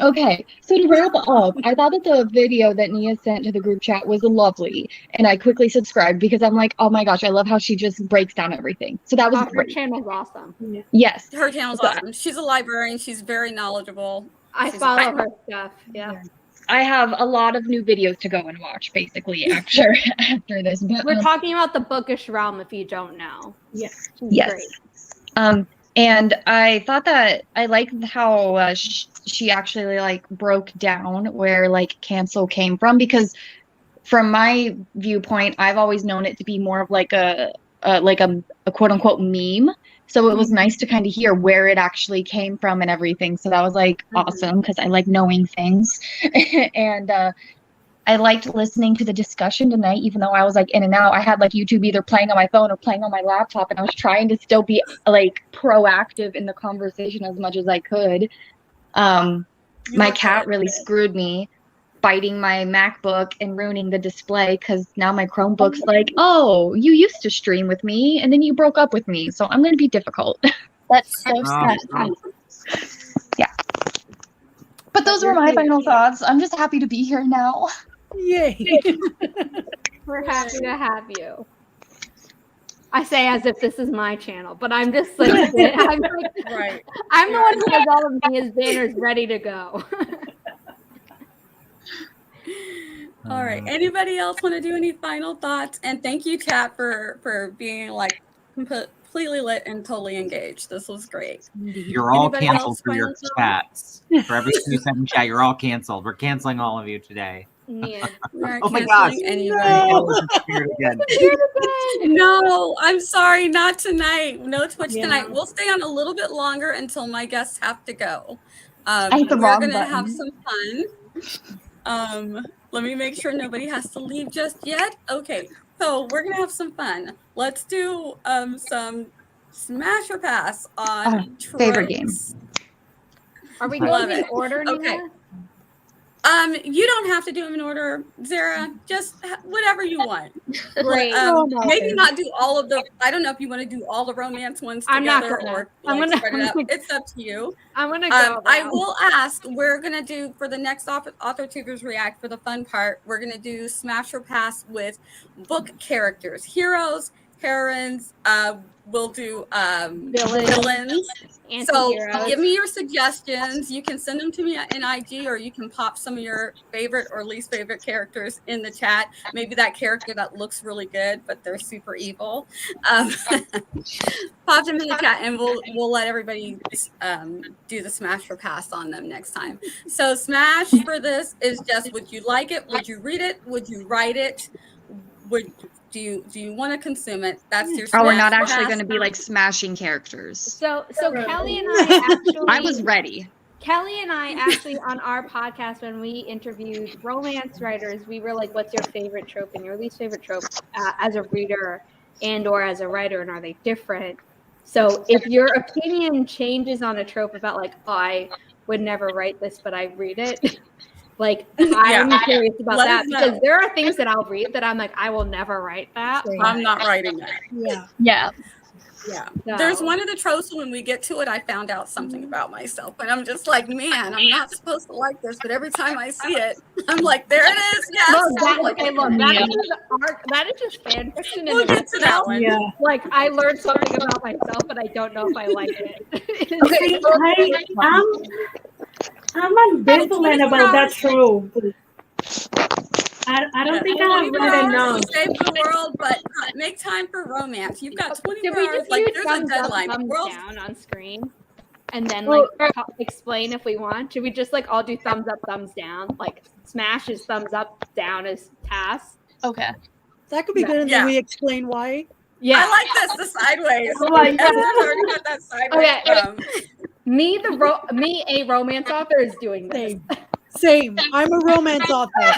Okay, so to wrap up, I thought that the video that Nia sent to the group chat was lovely, and I quickly subscribed because I'm like, oh my gosh, I love how she just breaks down everything. So that was Her great. channel's awesome. Yes. Her channel's awesome. She's a librarian. She's very knowledgeable. I follow her stuff. Yeah. I have a lot of new videos to go and watch, basically, after this. But, We're talking about the bookish realm, if you don't know. Yes. yes. Great. And I thought that I liked how she actually like broke down where like cancel came from, because from my viewpoint, I've always known it to be more of like a quote unquote meme. So it was nice to kind of hear where it actually came from and everything. So that was like awesome, because I like knowing things. And I liked listening to the discussion tonight, even though I was like in and out. I had like YouTube either playing on my phone or playing on my laptop, and I was trying to still be like proactive in the conversation as much as I could. My cat really screwed me, biting my MacBook and ruining the display, because now my Chromebook's like, oh, you used to stream with me and then you broke up with me, so I'm going to be difficult. That's so sad. Yeah. But those were my final thoughts. I'm just happy to be here now. Yay. We're happy to have you. I say as if this is my channel, but I'm just like, I'm the one who has all of Nia's banners ready to go. All right. Anybody else want to do any final thoughts? And thank you, chat, for being like completely lit and totally engaged. This was great. You're all Anybody canceled else for your final chats. For everything you said in chat, you're all canceled. We're canceling all of you today. Nia. Oh my gosh. Again. No, I'm sorry, not tonight. No Twitch tonight. We'll stay on a little bit longer until my guests have to go. I hit the we're wrong gonna button. have some fun. Let me make sure nobody has to leave just yet. Okay, so we're gonna have some fun. Let's do some Smash or Pass on Tropes. Favorite game. Are we Love going in it. order, Nia? Okay. You don't have to do them in order, Zara. Just whatever you want. Great. Maybe not do all of the. I don't know if you want to do all the romance ones together, I'm not gonna. or I'm like, gonna. spread it up. It's up to you. I'm gonna go. I will ask. We're gonna do for the next Authortubers React, for the fun part. We're gonna do Smash or Pass with book characters, heroes, heroines. We'll do villains. So give me your suggestions. You can send them to me in IG, or you can pop some of your favorite or least favorite characters in the chat. Maybe that character that looks really good, but they're super evil. Pop them in the chat, and we'll let everybody do the Smash or Pass on them next time. So Smash for this is just: would you like it? Would you read it? Would you write it? Do you want to consume it? That's your Smash. Oh, we're not actually going to be like smashing characters. So Kelly and I actually. I was ready. Kelly and I actually on our podcast, when we interviewed romance writers, we were like, "What's your favorite trope and your least favorite trope as a reader and or as a writer, and are they different?" So if your opinion changes on a trope about like, "Oh, I would never write this, but I read it." Like, I'm curious about that, because there are things that I'll read that I'm like, I will never write that. I'm not writing that. Yeah. So. There's one of the tropes, when we get to it, I found out something about myself, and I'm just like, man, I'm not supposed to like this, but every time I see it, I'm like, there it is. Yes. That is just fan fiction. We'll get to that one. Yeah. Like, I learned something about myself, but I don't know if I like it. I'm ambivalent about that trope. I don't think I have read enough. Save the world, but make time for romance. You've got 24 hours. Like, there's a deadline. Thumbs down on screen, and then like explain if we want. Should we just like all do thumbs up, thumbs down? Like Smash is thumbs up, down is pass. Okay. That could be good, and then we explain why. Yeah, I like this. The sideways. Everyone's already got that sideways. Me, a romance author is doing this. Same. I'm a romance author,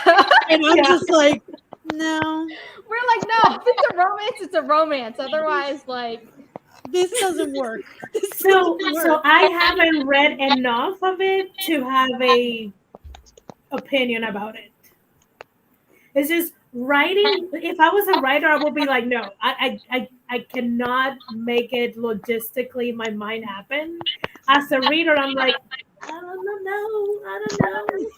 and I'm just like, no. We're like, no, if it's a romance, it's a romance. Otherwise, like, This doesn't work. So I haven't read enough of it to have a opinion about it. It's just writing. If I was a writer, I would be like, no, I cannot make it logistically my mind happen. As a reader, I'm like, I don't know.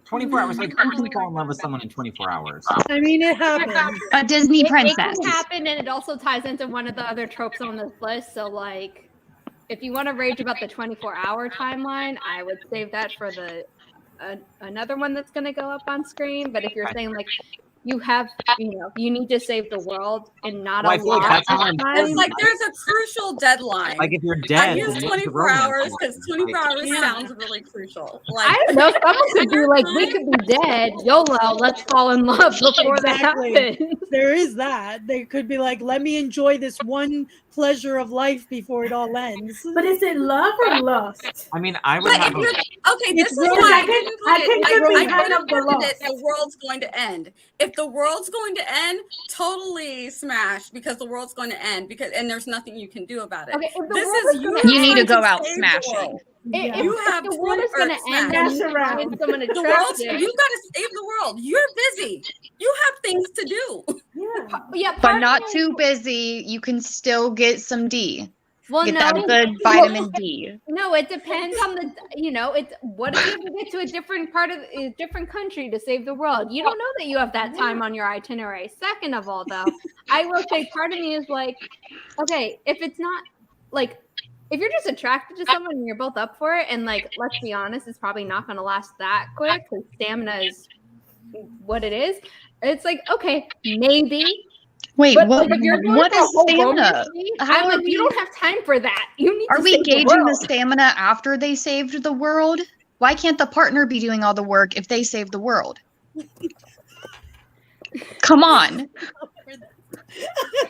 24 hours. Like, who can fall in love with someone in 24 hours? I mean, it happens. A Disney It princess. can happen, and it also ties into one of the other tropes on this list. So, like, if you want to rage about the 24-hour timeline, I would save that for the another one that's going to go up on screen. But if you're saying, like, you need to save the world and not Well, I a feel like lot that's of more time. important. It's like there's a crucial deadline. Like, if you're I dead, use then what's the 24 romance hours for? because 24 hours Yeah. sounds really crucial. Like, I don't know. Someone could be like, we could be dead. YOLO, let's fall in love before Exactly. that happens. There is that. They could be like, let me enjoy this one pleasure of life before it all ends. But is it love or lust? I mean, I would but have if you're okay, It's this is romance. why I can get behind have the loss. the world's going to end. If the world's going to end, totally smash because the world's going to end and there's nothing you can do about it. Okay, if the This world is is you. gonna You need to trying go out save the smashing. world. Yeah. You If have the world is 20 going to end, smash. and you Around. find someone The world's attractive. you've got to save the world. You're busy. You have things to do. Yeah. Yeah, But part of not me- too busy. You can still get some D. Well, Get no, that good vitamin D. no, it depends on the. It's what if you have to get to a different part of a different country to save the world? You don't know that you have that time on your itinerary. Second of all, though, I will say part of me is like, okay, if it's not like. If you're just attracted to someone and you're both up for it, and like, let's be honest, it's probably not going to last that quick because stamina is what it is. It's like, okay, maybe. Wait, But what? like, if you're doing What it for a is whole stamina? romance scene, How I'm are like, we- you don't have time for that. You need Are to we save the gauging the world. stamina after they saved the world? Why can't the partner be doing all the work if they save the world? Come on.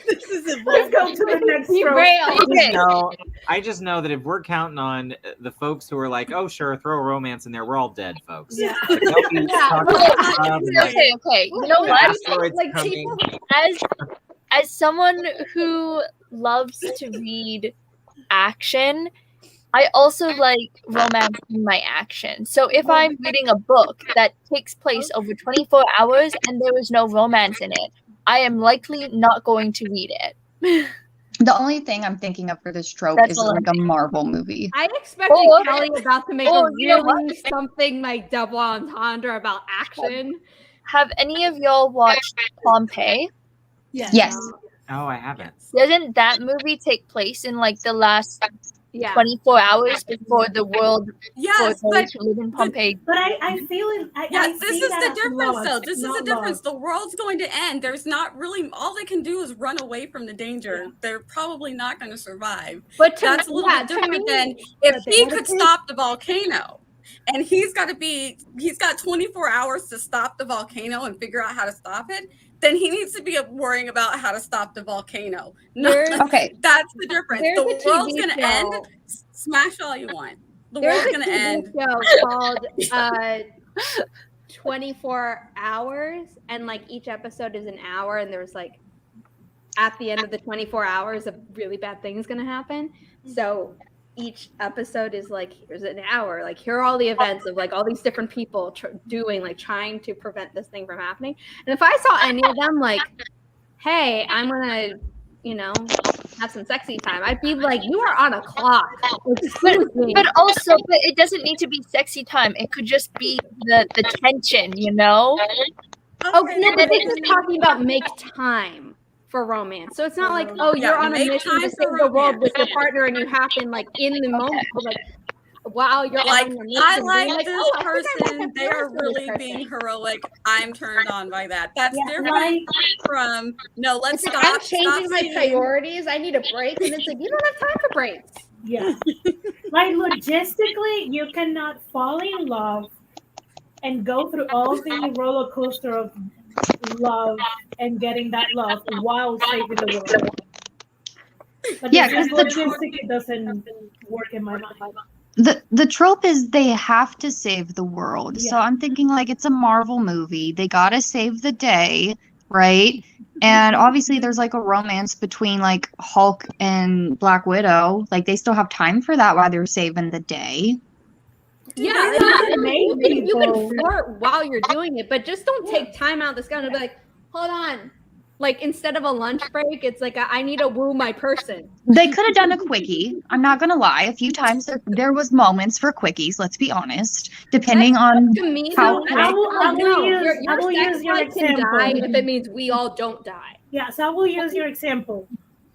This is Let's go to the next trope. Derail. I just know that if we're counting on the folks who are like, oh, sure, throw a romance in there, we're all dead, folks. Yeah. Like, they'll be Yeah. talking about love and, like, Okay. You know what? asteroids Like, coming. As someone who loves to read action, I also like romance in my action. So if I'm reading a book that takes place over 24 hours and there is no romance in it, I am likely not going to read it. The only thing I'm thinking of for this trope That's is all like a Marvel movie. I expected Or- Kelly about to make a or, you know what? really something like double entendre about action. Have any of y'all watched Pompeii? Yes. Oh, I haven't. Doesn't that movie take place in like the last Yeah. 24 hours before the world Yes, for but those who live in Pompeii? But I feel it. I yes, this see is that the as difference, loss, though. This is the not difference. loss. The world's going to end. There's not really all they can do is run away from the danger. They're probably not going to survive. But to, That's a little bit to different me, than if but the he other could thing- stop the volcano. And he's got 24 hours to stop the volcano and figure out how to stop it. Then he needs to be worrying about how to stop the volcano. No, There's- Okay. that's the difference. there's The a world's TV going to show. end. Smash all you want. The There's world's a going to TV end. show called 24 Hours, and like each episode is an hour, and there's like at the end of the 24 hours, a really bad thing is going to happen. So each episode is like, here's an hour, like here are all the events of like all these different people trying to prevent this thing from happening. And if I saw any of them, like, hey, I'm gonna, have some sexy time, I'd be like, you are on a clock. Excuse me. But it doesn't need to be sexy time. It could just be the tension, you know? Oh, no, but this is talking about make time for romance. So it's not like, oh, Yeah, you're on a make mission time to for save the world romance. with your partner, and you happen like in the moment, like, wow, you're Like, on your mission. I being like like, this oh, I think I person. like They are this really person. being heroic. I'm turned on by that. That's Yeah, different like- from no. Let's It's like, stop. I'm changing stop my seeing- priorities. I need a break, and it's like, you don't have time for breaks. Yeah. Like logistically, you cannot fall in love and go through all the roller coaster of love and getting that love while saving the world. But Yeah, it's 'cause just the logistic, it doesn't work in my mind. The trope is they have to save the world. So Yeah. I'm thinking like it's a Marvel movie. They gotta save the day, right? And obviously there's like a romance between like Hulk and Black Widow. Like they still have time for that while they're saving the day. Yeah, Maybe you can flirt while you're doing it, but just don't take time out of the schedule and be like, hold on. Like instead of a lunch break, it's like I need to woo my person. They could have done a quickie. I'm not gonna lie. A few times there was moments for quickies. Let's be honest. Depending on To me, how I will use sex your life can example. die if it means we all don't die. Yeah, so I will use your example.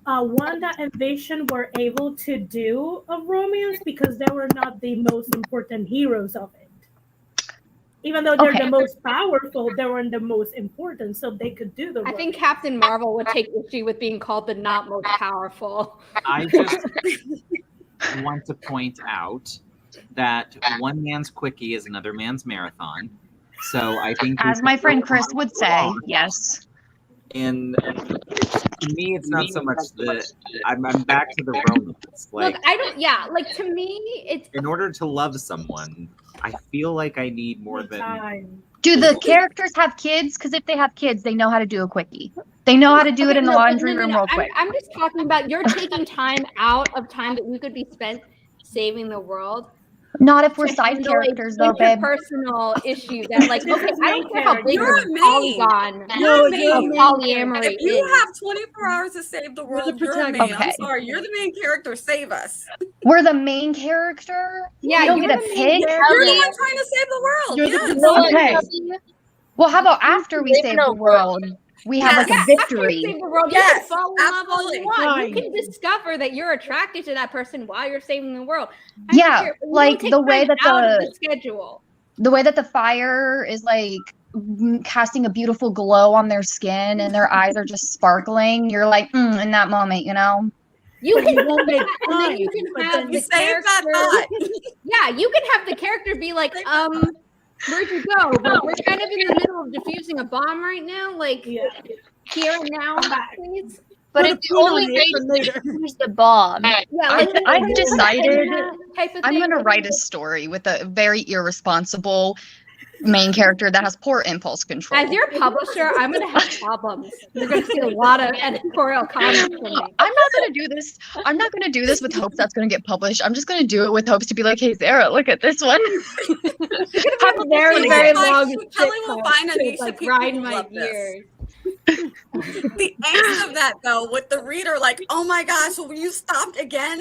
Wanda and Vision were able to do a romance because they were not the most important heroes of it. Even though they're the most powerful, they weren't the most important, so they could do the romance. I think Captain Marvel would take issue with being called the not most powerful. I just want to point out that one man's quickie is another man's marathon. So I think, as my friend Chris would say, yes. And to me, it's not so much that I'm back to the romance. Like, Look, I don't. Yeah, like to me, it's in order to love someone, I feel like I need more than. time. Do the characters have kids? Because if they have kids, they know how to do a quickie. They know how to do it in the laundry room real quick. I'm just talking about you're taking time out of time that we could be spent saving the world. Not if we're side characters, though, babe. Personal issue that, like, okay, I don't care how big You're the me. polygon No, of polyamory If you is. have 24 hours to save the world, you're me. protagonist. I'm Okay. sorry. You're the main character. Save us. We're the main character. Yeah, you don't you're get a the main pick. character. You're the one trying to save the world. You're the Yes. protagonist. Okay. Well, how about after we save the world, we have like a After you victory? save the world, Yes, you can fall in love all absolutely. you want. Right. You can discover that you're attracted to that person while you're saving the world. I Yeah, don't care. You like don't take the way time that out of the- the schedule. The way that the fire is like casting a beautiful glow on their skin and their eyes are just sparkling. You're like, in that moment, you know? You But can you won't make and then time. you can But have then the You save that character. thought. Yeah, you can have the character be like, where'd you go? But we're kind of in the middle of defusing a bomb right now. Like, Yeah. here and now, please. But Put a if the pin on only it way for to later. use the bomb, Yeah, I've decided type of I'm thing. going to write a story with a very irresponsible main character that has poor impulse control. As your publisher, I'm going to have problems. You're going to see a lot of editorial comments from me. I'm not going to do this. I'm not going to do this with hopes that's going to get published. I'm just going to do it with hopes to be like, hey, Zara, look at this one. Very, Kelli very will find- long. Kelli will find a to, niche of like people grind who my love this. gears. The angst of that, though, with the reader, like, oh my gosh, will you stopped again?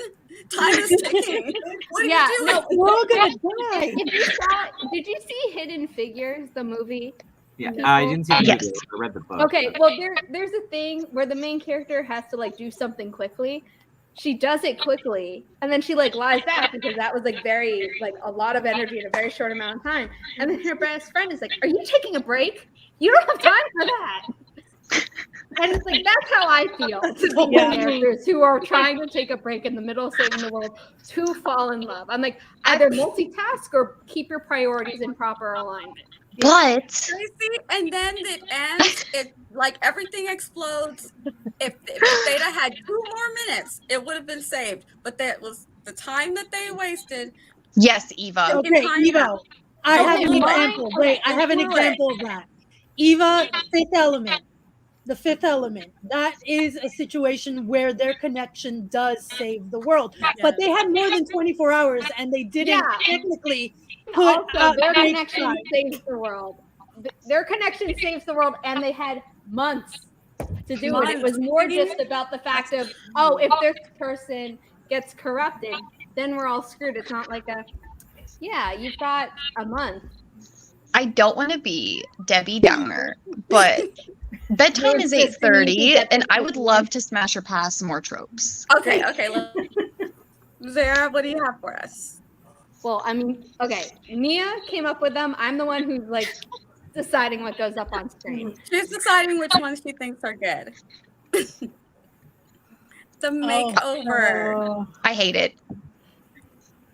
Time is ticking. What are Yeah, you doing? no, We're all gonna die. if you saw, did you see Hidden Figures, the movie? Yeah, I didn't see the Yes. movie. I read the book. Okay, well there's a thing where the main character has to like do something quickly. She does it quickly, and then she like lies back because that was like very like a lot of energy in a very short amount of time. And then her best friend is like, "Are you taking a break? You don't have time for that." And it's like that's how I feel to the characters who are trying to take a break in the middle of saving the world to fall in love. I'm like, either multitask or keep your priorities in proper alignment. But Tracy, and then it ends. It like everything explodes. If Theta had 2 more minutes, it would have been saved. But that was the time that they wasted. yes, Eva. Okay, Eva. I have an Okay, example. Wait, I have an do it. example of that. Eva, Fifth Element. The Fifth Element. That is a situation where their connection does save the world. But they had more than 24 hours and they didn't Yeah. technically put Also, their break connection time. saves the world. Their connection saves the world, and they had months to do it. It was more just about the fact of, oh, if this person gets corrupted, then we're all screwed. It's not like a, yeah, you've got a month. I don't want to be Debbie Downer, but bedtime is You're 8:30, and I would love to smash or pass some more tropes. Okay. Zara, what do you have for us? Well, I mean, okay, Nia came up with them. I'm the one who's like deciding what goes up on screen. She's deciding which ones she thinks are good. The makeover. I hate it.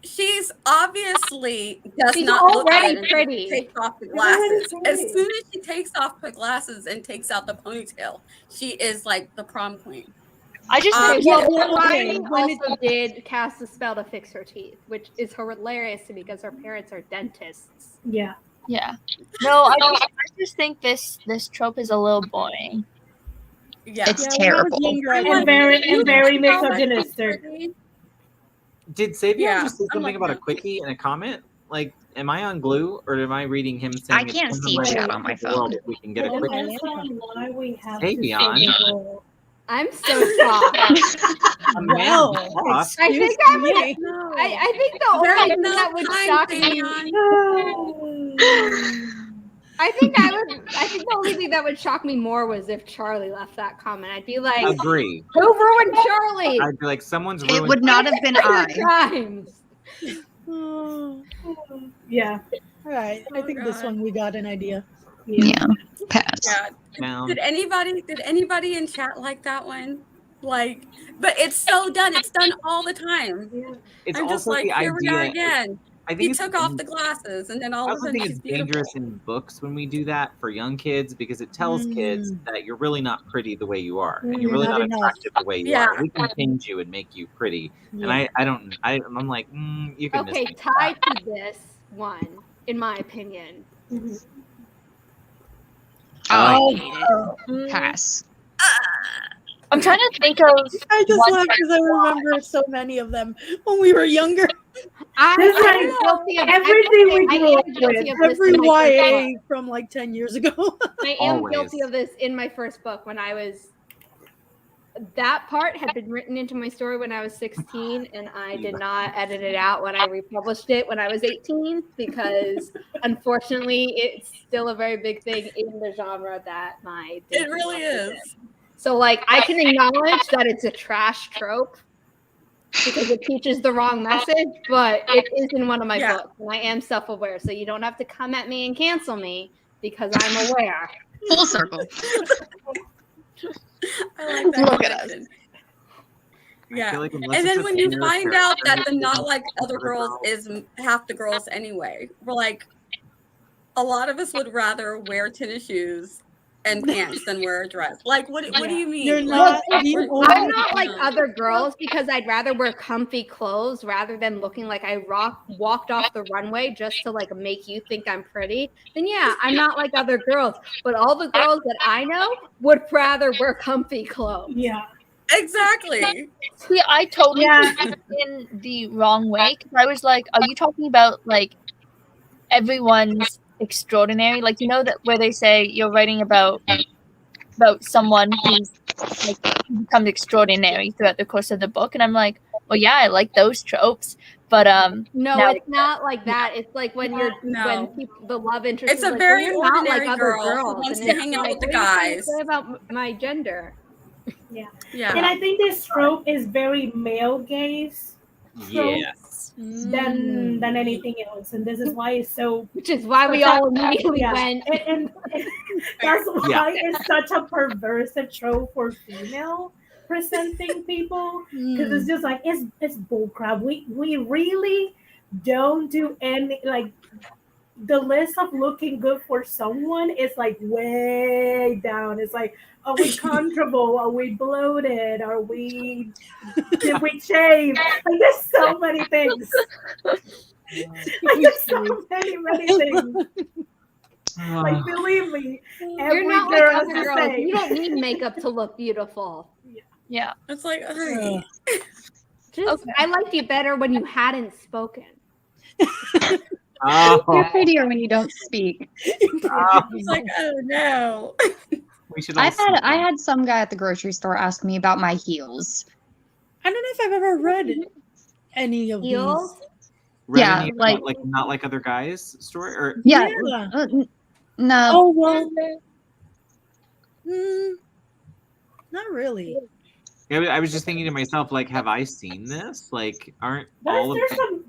She's obviously does She's not look already good until pretty. she takes off the She's already glasses. pretty. As soon as she takes off the glasses and takes out the ponytail, she is like the prom queen. I just Um, think yeah, Hermione when also did cast a spell to fix her teeth, which is hilarious to me because her parents are dentists. Yeah. yeah. No, I just think this trope is a little boring. Yeah. It's Yeah, when I was terrible. younger, I And thought very misogynistic. Did Savion Yeah, just say I'm something like, about a quickie in a comment? Like, am I on glue or am I reading him saying I can't it's see the chat on my world phone. if we can get a It quickie? depends on why we have Hey, to Beyond. schedule. I'm so shocked. A man Wow. off. I think Excuse I would. me. no. I think the There only ain't thing no that would time, shock me. I think the only thing that would shock me more was if Charliee left that comment. I'd be like, Agree. who ruined Charliee? I'd be like, someone's It ruined. would not have been I. Times. Oh, Yeah. all right. I Oh, think this God. one we got an idea. Yeah. Pass. Yeah. down. Did anybody in chat like that one? Like, but it's so done. It's done all the time. Yeah. It's I'm just also like, the here we are idea. again. I think He it's took off the glasses, and then I all of a also sudden think she's it's beautiful. dangerous in books when we do that for young kids because it tells kids that you're really not pretty the way you are, and you're You're really not not enough. attractive the way you Yeah. are. We can change you and make you pretty, and I'm like, you can Okay, miss me. tied to this one, in my opinion. Oh, pass. I'm trying to think of I just one laugh because I remember so many of them when we were younger. I This is am guilty of everything we I grew am up guilty with. of this Every in my first YA book. from like 10 years ago. I am Always. guilty of this in my first book when I was. That part had been written into my story when I was 16, and I did not edit it out when I republished it when I was 18 because, unfortunately, it's still a very big thing in the genre that my It really is. So, like, I can acknowledge that it's a trash trope because it teaches the wrong message, but it is in one of my Yeah. books, and I am self-aware. So you don't have to come at me and cancel me because I'm aware. Full circle. I like that Look at connection. I Yeah. feel like unless And it's then a when you female find out that character the who not isn't like other other girls is half the girls anyway, we're like, a lot of us would rather wear tennis shoes and pants than wear a dress. Like, what do you mean? You're Like, not the we're- only I'm not like No. other girls because I'd rather wear comfy clothes rather than looking like I walked off the runway just to like make you think I'm pretty. Then yeah, I'm not like other girls. But all the girls that I know would rather wear comfy clothes. Yeah. Exactly. See, I totally Yeah. took it in the wrong way because I was like, "Are you talking about like everyone's extraordinary? Like, you know that where they say you're writing about someone who's like becomes extraordinary throughout the course of the book?" And I'm like, "Well, yeah, I like those tropes, but No, now- it's not like that. It's like when you're No. when people, the love interest. It's is a like, very well, you're not ordinary like girl other who girls. wants And to it's hang out like, with the what are you trying to guys. say about my gender? Yeah. And I think this trope is very male gaze Yes. than anything else. And this is why it's so Which is why we all immediately yeah. went. And that's why it's such a perverse trope for female presenting people. Because it's just like it's bullcrap. We really don't do any like the list of looking good for someone is like way down. It's like, are we comfortable? Are we bloated? Are we did we shave? Like there's so many things. Like there's so many things. Like believe me, every You're not like girl is other the girls. same. You don't need makeup to look beautiful. yeah." It's like, ugh. Just, I liked you better when you hadn't spoken. You're Oh, prettier when you don't speak. It's like, oh no. we should all I had some guy at the grocery store ask me about my heels. I don't know if I've ever read any of Heels? these. Yeah, yeah, like- like not like other guys story or Yeah. Yeah. No. Oh well. Not really. I was just thinking to myself, like, have I seen this? Like, aren't all of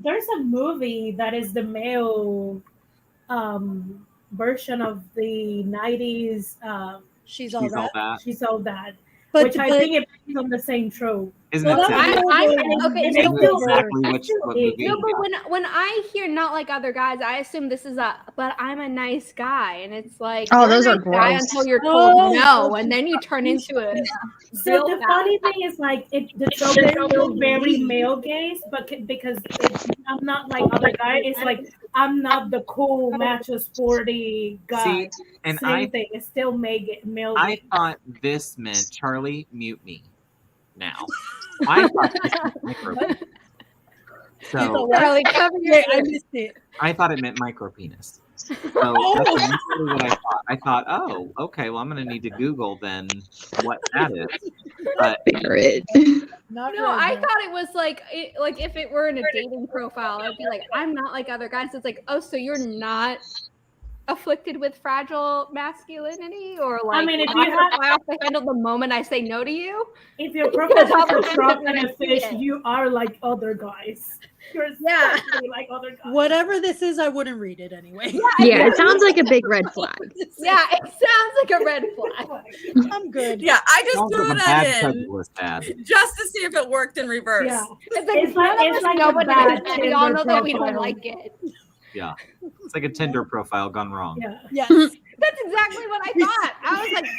There's a movie that is the male version of the 90s She's she's all all that. that? She's All That, But, which I think it is on the same trope. Isn't Well, it that sad? Okay, Isn't it so exactly what movie? no, but when I hear not like other guys, I assume this is but I'm a nice guy, and it's like Oh, you're those a are nice guy gross. until you're told Oh. no, and then you turn into a So real the bad funny guy. thing is, like, the trope is still very male gaze, but because I'm not like other guy, it's like I'm not the cool, macho, sporty guy. See, and Same thing. It's still male I gaze. thought this meant Charlie, mute me now. I thought this meant micro. So Charlie, cover your Wait, I ears. missed it. I thought it meant micro penis. So that's initially what I thought. I thought, oh, okay, well, I'm going to need to Google then what that is. But Barrett. Not No, right I now. thought it was like if it were in a dating profile, I'd be like, I'm not like other guys. It's like, oh, so you're not afflicted with fragile masculinity, or like mean, if not you gonna have- fly off the handle the moment I say no to you. If your profile Because is a truck and a I'll- fish, you are like other guys. You're Yeah. exactly like other guys. Whatever this is, I wouldn't read it anyway. Yeah, it sounds like a big red flag. Yeah, it sounds like a red flag. I'm good. Yeah, I just sounds threw like a that bad in couple is bad. just to see if it worked in reverse. Yeah. It's like, It's like- none of it's us like know a what bad it is, but we all Tinder know that we don't profile. like it. Yeah. It's like a Tinder profile gone wrong. Yeah. Yes. That's exactly what I thought. I was like,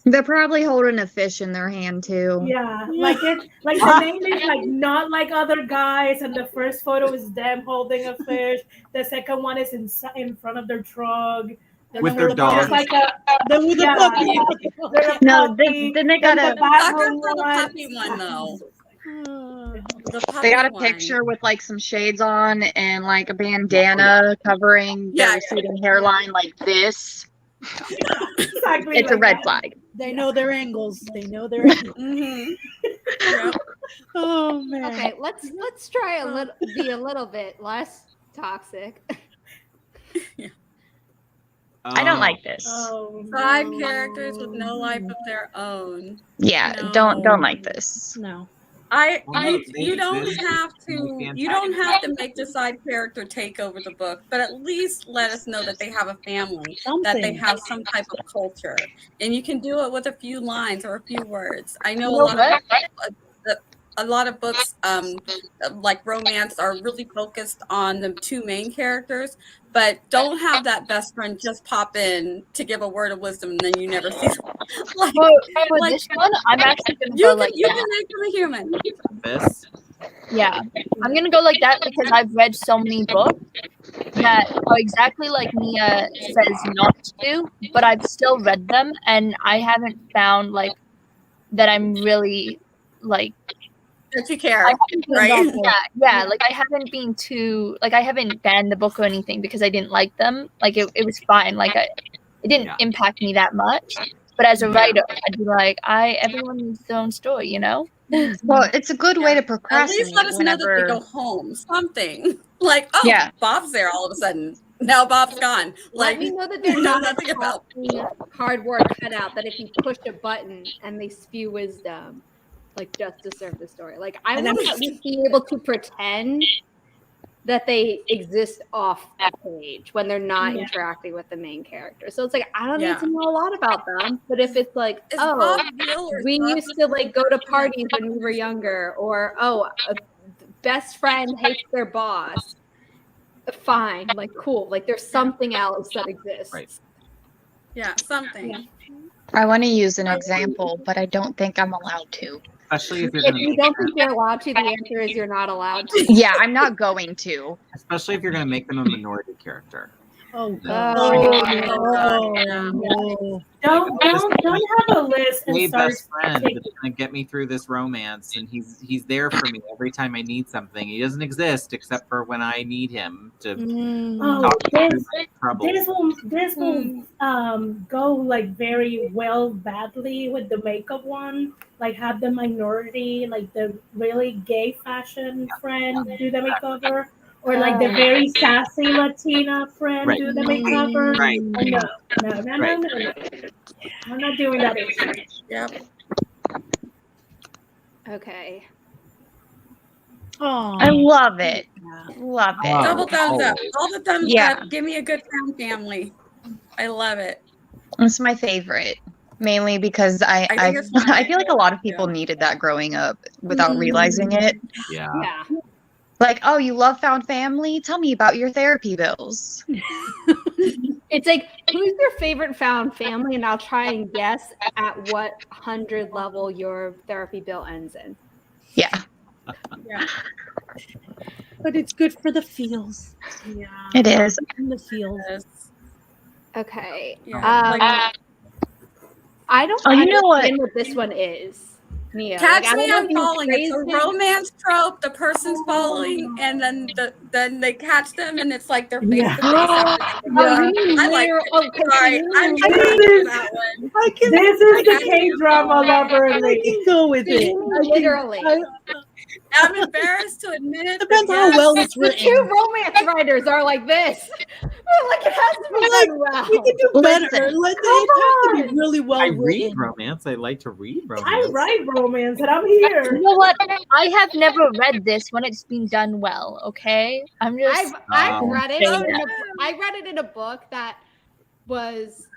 They're probably holding a fish in their hand too. Yeah, like the name is like not like other guys, and the first photo is them holding a fish. The second one is in front of their truck. With their dog. There's like a Then with the Yeah. puppy. there's a No, puppy, then they there's got a a bad Sucker one for the one. puppy one though. The puppy they got a one. picture with like some shades on and like a bandana covering Yeah. their receding hairline like this. Exactly It's a like red that. flag. They know their angles. They know their angles. Mm-hmm. Yep. Oh man. okay, let's try be a little bit less toxic. I don't like this. Oh, Five no. characters with no life of their own. Yeah, No. don't like this. No. Well, You don't this have is to the you don't have to make the side character take over the book, but at least let us know that they have a family, that they Something. have some type of culture, and you can do it with a few lines or a few words. I know You know a lot of books like romance are really focused on the two main characters, but don't have that best friend just pop in to give a word of wisdom and then you never see them. Like, For like, this one, I'm actually gonna you go can like you that. can make them a human. This. Yeah, I'm gonna go like that because I've read so many books that are exactly like Mia says not to do, but I've still read them and I haven't found like that I'm really like That you care, I haven't been right? yeah, like I haven't been too like I haven't banned the book or anything because I didn't like them. Like it was fine. Like it didn't Yeah. impact me that much. But as a writer, I'd be like, everyone needs their own story, you know? Well, it's a good way to At procrastinate least let us know that they whenever. go home. Something like, oh, Yeah. Bob's there all of a sudden. Now Bob's gone. Let Like, me know that they're know not nothing about. cardboard cutout that if you push a button and they spew wisdom, like just to serve the story. Like I And then- want to at least be able to pretend that they exist off that page when they're not Yeah. interacting with the main character. So it's like I don't Yeah. need to know a lot about them, but if it's like, Is oh, Bob real or is we Bob used to like go to parties when we were younger, or oh, a best friend hates their boss. Fine, like cool, like there's something else that exists. Right. Yeah, something. Yeah. I want to use an example, but I don't think I'm allowed to. Especially if you're If gonna you make don't think you're allowed to, the answer is you're not allowed to. Yeah, I'm not going to. especially if you're gonna make them a minority character. Oh Oh, god. Oh, yeah. No. Don't have a list Hey, and start. best friend that's gonna get me through this romance, and he's there for me every time I need something. He doesn't exist except for when I need him to Oh, talk me through this my trouble. this will go like very well badly with the makeup one. Like have the minority, like the really gay fashion friend do the makeover, or like the very sassy Latina friend Right. do the makeover. Right. No. Right. I'm not doing that either. Yep. Okay. Oh. I love it. Love it. Oh, Double thumbs up. always. All the thumbs Yeah. up. Give me a good found family. I love it. It's my favorite. mainly because I think it's fine. I feel like a lot of people Yeah. needed that growing up without realizing it. Yeah. Yeah. Like, oh, you love found family? Tell me about your therapy bills. It's like, who's your favorite found family? And I'll try and guess at what 100 level your therapy bill ends in. Yeah. But it's good for the feels. Yeah. It is. In the feels. Yes. Okay. Yeah. Like, I don't Oh, you know what? understand what this one is. Mia. catch Like, I me, don't know I'm if you falling. It's a phrased it- romance trope. The person's falling, and then they catch them, and it's like their face Yeah. to face. Oh, you mean I like literal- it. okay, so Sorry, you I'm mean trying literal- to that one. This is the K-drama lover in I me. can go with it. You mean I can- literally. I'm embarrassed to admit it. but Depends how yes. well it's The written. two romance writers are like this. Like, it has to be done well. We can do Listen. better. Like, it has to be really well I written. read romance. I like to read romance. I write romance and I'm here. You know what? I have never read this when it's been done well. Okay, I'm just. I've Oh. read it. I read it in a book that was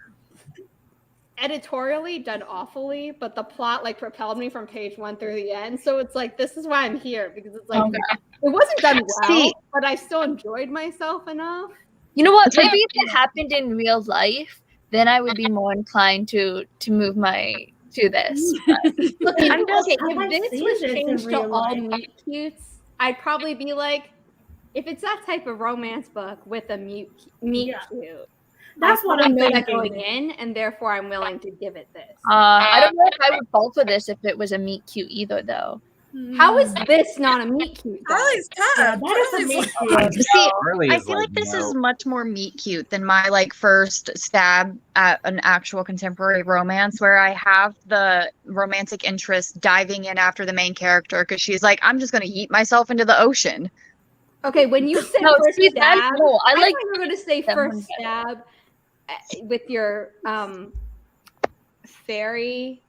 editorially done awfully, but the plot like propelled me from page 1 through the end. So it's like, this is why I'm here, because it's like, Okay. it wasn't done well, See- but I still enjoyed myself enough. You know what? Maybe if it happened in real life, then I would be more inclined to move my to this. But Look, I'm just- okay, Have I if this seen was this in changed to real all life? meet cutes, I'd probably be like, if it's that type of romance book with a meet Yeah. cute, That's what I I'm know that going thinking. in, and therefore I'm willing to give it this. I don't know if I would fall for this if it was a meet cute either, though. How is this not a meet cute? though? Charlie's tough. Yeah, that is a Charlie's meet like, cute. See, Charlie I is feel like this no. is much more meet cute than my like first stab at an actual contemporary romance where I have the romantic interest diving in after the main character because she's like, I'm just gonna yeet myself into the ocean. Okay, when you said No, first see, stab, that's no. I I like. thought you were going to say that one first stab with your fairy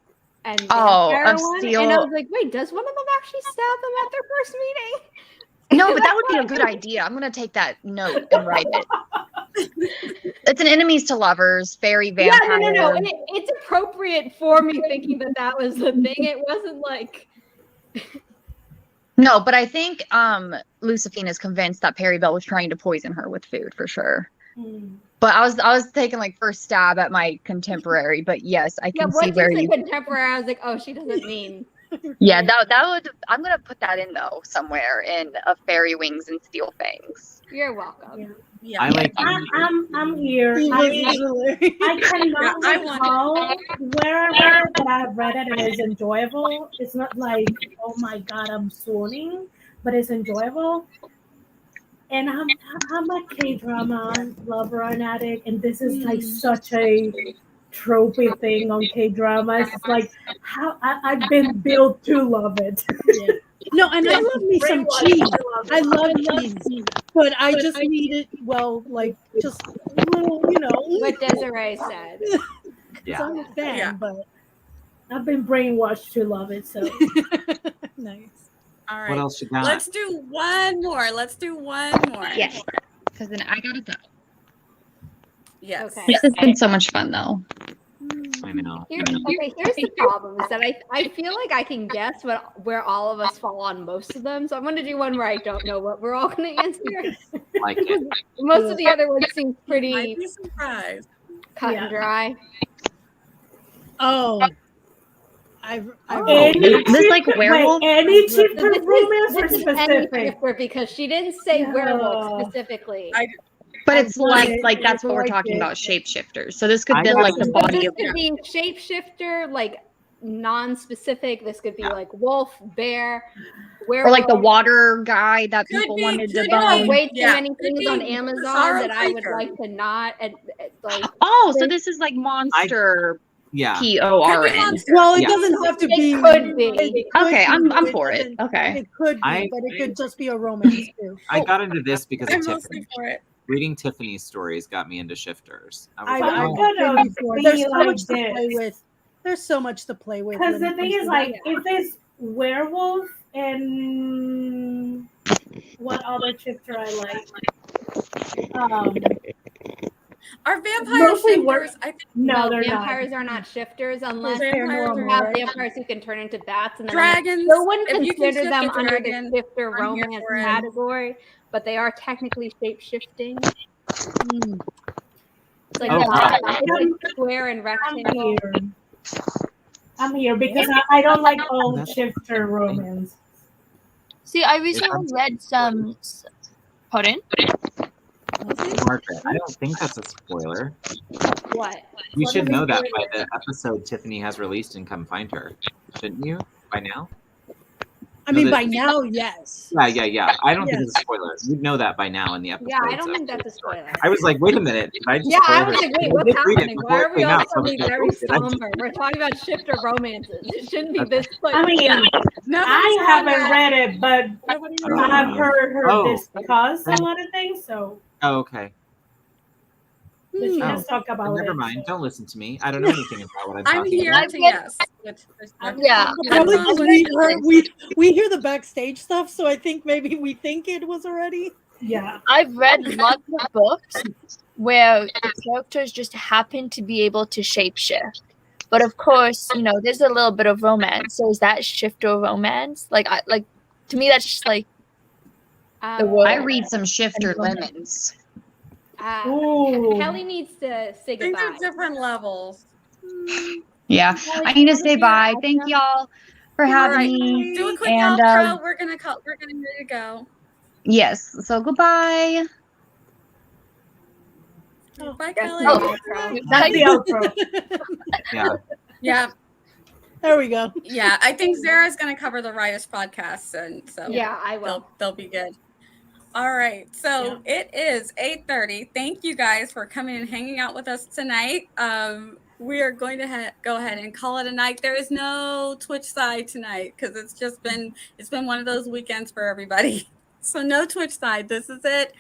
and Oh, vampire of one, steel- and I was like, wait, does one of them actually stab them at their first meeting? No, but that would be a good idea. I'm gonna take that note and write it. It's an enemies to lovers, fairy Yeah, vampire. no. And it's appropriate for me thinking that that was the thing. It wasn't like, No, but I think Lucifina is convinced that Perry Bell was trying to poison her with food for sure. Hmm. But I was taking like first stab at my contemporary, but yes, I yeah, can see once you where said you. contemporary, I was like, oh, she doesn't mean. Yeah, that would. I'm gonna put that in though somewhere in a fairy wings and steel fangs. You're welcome. Yeah. yeah. I like. I'm here. He was hilarious. I cannot Yeah, I recall wherever that I've read it and it's enjoyable. It's not like, oh my god, I'm swooning, but it's enjoyable. And I'm a K-drama lover and addict, and this is like such a tropey thing on K-dramas. It's like how I've been built to love it. No, and I love me some Brainwashed cheese. to love it. I love cheese, but I just need it. Well, like just a little, What Desiree said. Yeah. I'm a fan, Yeah. but I've been brainwashed to love it. So nice. All right. What else you got? Let's do one more. Yes, because then I gotta go. Yes. Okay. This has been so much fun though. I know. Here's the problem is that I feel like I can guess where all of us fall on most of them. So I'm going to do one where I don't know what we're all going to answer. Like it. Most of the other ones seem Might pretty be surprised. cut Yeah. and dry. Oh, I This like werewolf. Wait, any cheap So this romance or is any specific? shifter because she didn't say Yeah. werewolf specifically. But it's like like that's what we're like talking it. about, shapeshifters. So this could I be like like the it. But body this of could be shapeshifter, like non-specific. This could be like wolf, bear, werewolf. or like the water guy that Could people be, wanted to could There are bone. way too Yeah. many things Could on be Amazon Bizarro that I would creature. like to not. And like Oh, so this is like monster Yeah. PORN. monster. Well, it Yeah. doesn't have to be. it could be. It could Okay, be, I'm but it for it. doesn't- Okay. It could be, I- but it could just be a romance too. I got into this because I'm of mostly Tiffany. for it. Reading Tiffany's stories got me into shifters. I was I've like, I'm oh, gonna been before. be There's so like much to this. play with. There's so much to play with. Because when the it thing comes is, to like, that. if it's werewolf and what other chapter I like, Are vampire Mostly shifters? I think No, they're vampires not. are not shifters unless vampires you are have right? vampires who can turn into bats, and then dragons. no one If you can consider shift them a under the dragon, shifter I'm here romance for it. category, but they are technically shape shifting. Mm. It's like Oh, that. God. It's like square and I'm rectangle. here. I'm here because I don't like old That's- shifter romance. See, I recently read some. Pardon? Margaret, I don't think that's a spoiler. What? You What should is know it that for? by the episode Tiffany has released in Come Find Her. Shouldn't you? By now? I mean, that- by now, yes. Yeah. I don't think Yes. it's a spoiler. You'd know that by now in the episode. Yeah, I don't think that's a spoiler. I was like, wait a minute. Did I just Yeah, I spoil was it? like, wait, I what's did read it happening? before Why it are we came all out, so I was suddenly like, very wait, did I just- somber? We're talking about shifter romances. It shouldn't be this quick. I mean, No, I haven't read it, but Nobody's Oh. I've heard her Oh. discuss a lot of things, so Oh, okay. but she Oh. has talked about Never it. mind. so. Don't listen to me. I don't know anything about what I'm I'm talking here about. to yes. With respect. Yeah. Probably I'm because on with we hear the backstage stuff, so I think maybe we think it was already. Yeah. I've read lots of books where the characters just happen to be able to shapeshift. But of course, there's a little bit of romance. So is that shifter romance? To me, that's just like the word. I read some shifter lemons. Ooh. Kelly needs to say I think goodbye. there's different levels. Yeah, I need to say bye. Thank y'all for having right. me. Do a quick And outro. We're gonna ready to go. yes, so goodbye. Bye, Kelly. Oh. That's the outro. Yeah. Yeah, There we go. yeah. I think Zara's gonna cover the Writers podcast, and so Yeah, I will. they'll be good. All right, so it is 8:30. Thank you guys for coming and hanging out with us tonight. We are going to go ahead and call it a night. There is no Twitch side tonight because it's been one of those weekends for everybody. So no Twitch side. This is it.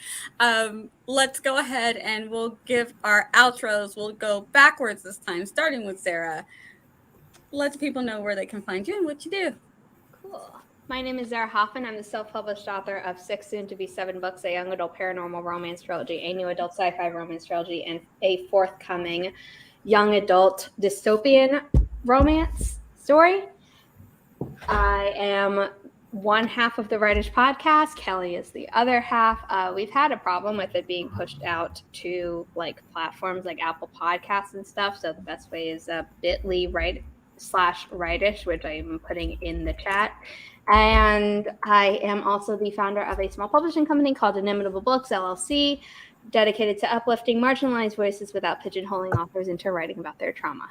Let's go ahead and we'll give our outros. We'll go backwards this time, starting with Zara. Let the people know where they can find you and what you do. Cool. My name is Zara Hoffman. I'm the self-published author of 6 soon-to-be 7 books, a young adult paranormal romance trilogy, a new adult sci-fi romance trilogy, and a forthcoming young adult dystopian romance story. I am one half of the Writers Podcast. Kelly is the other half. We've had a problem with it being pushed out to platforms like Apple Podcasts and stuff. So the best way is bit.ly/Writish, which I'm putting in the chat. And I am also the founder of a small publishing company called Inimitable Books, LLC, dedicated to uplifting marginalized voices without pigeonholing authors into writing about their trauma.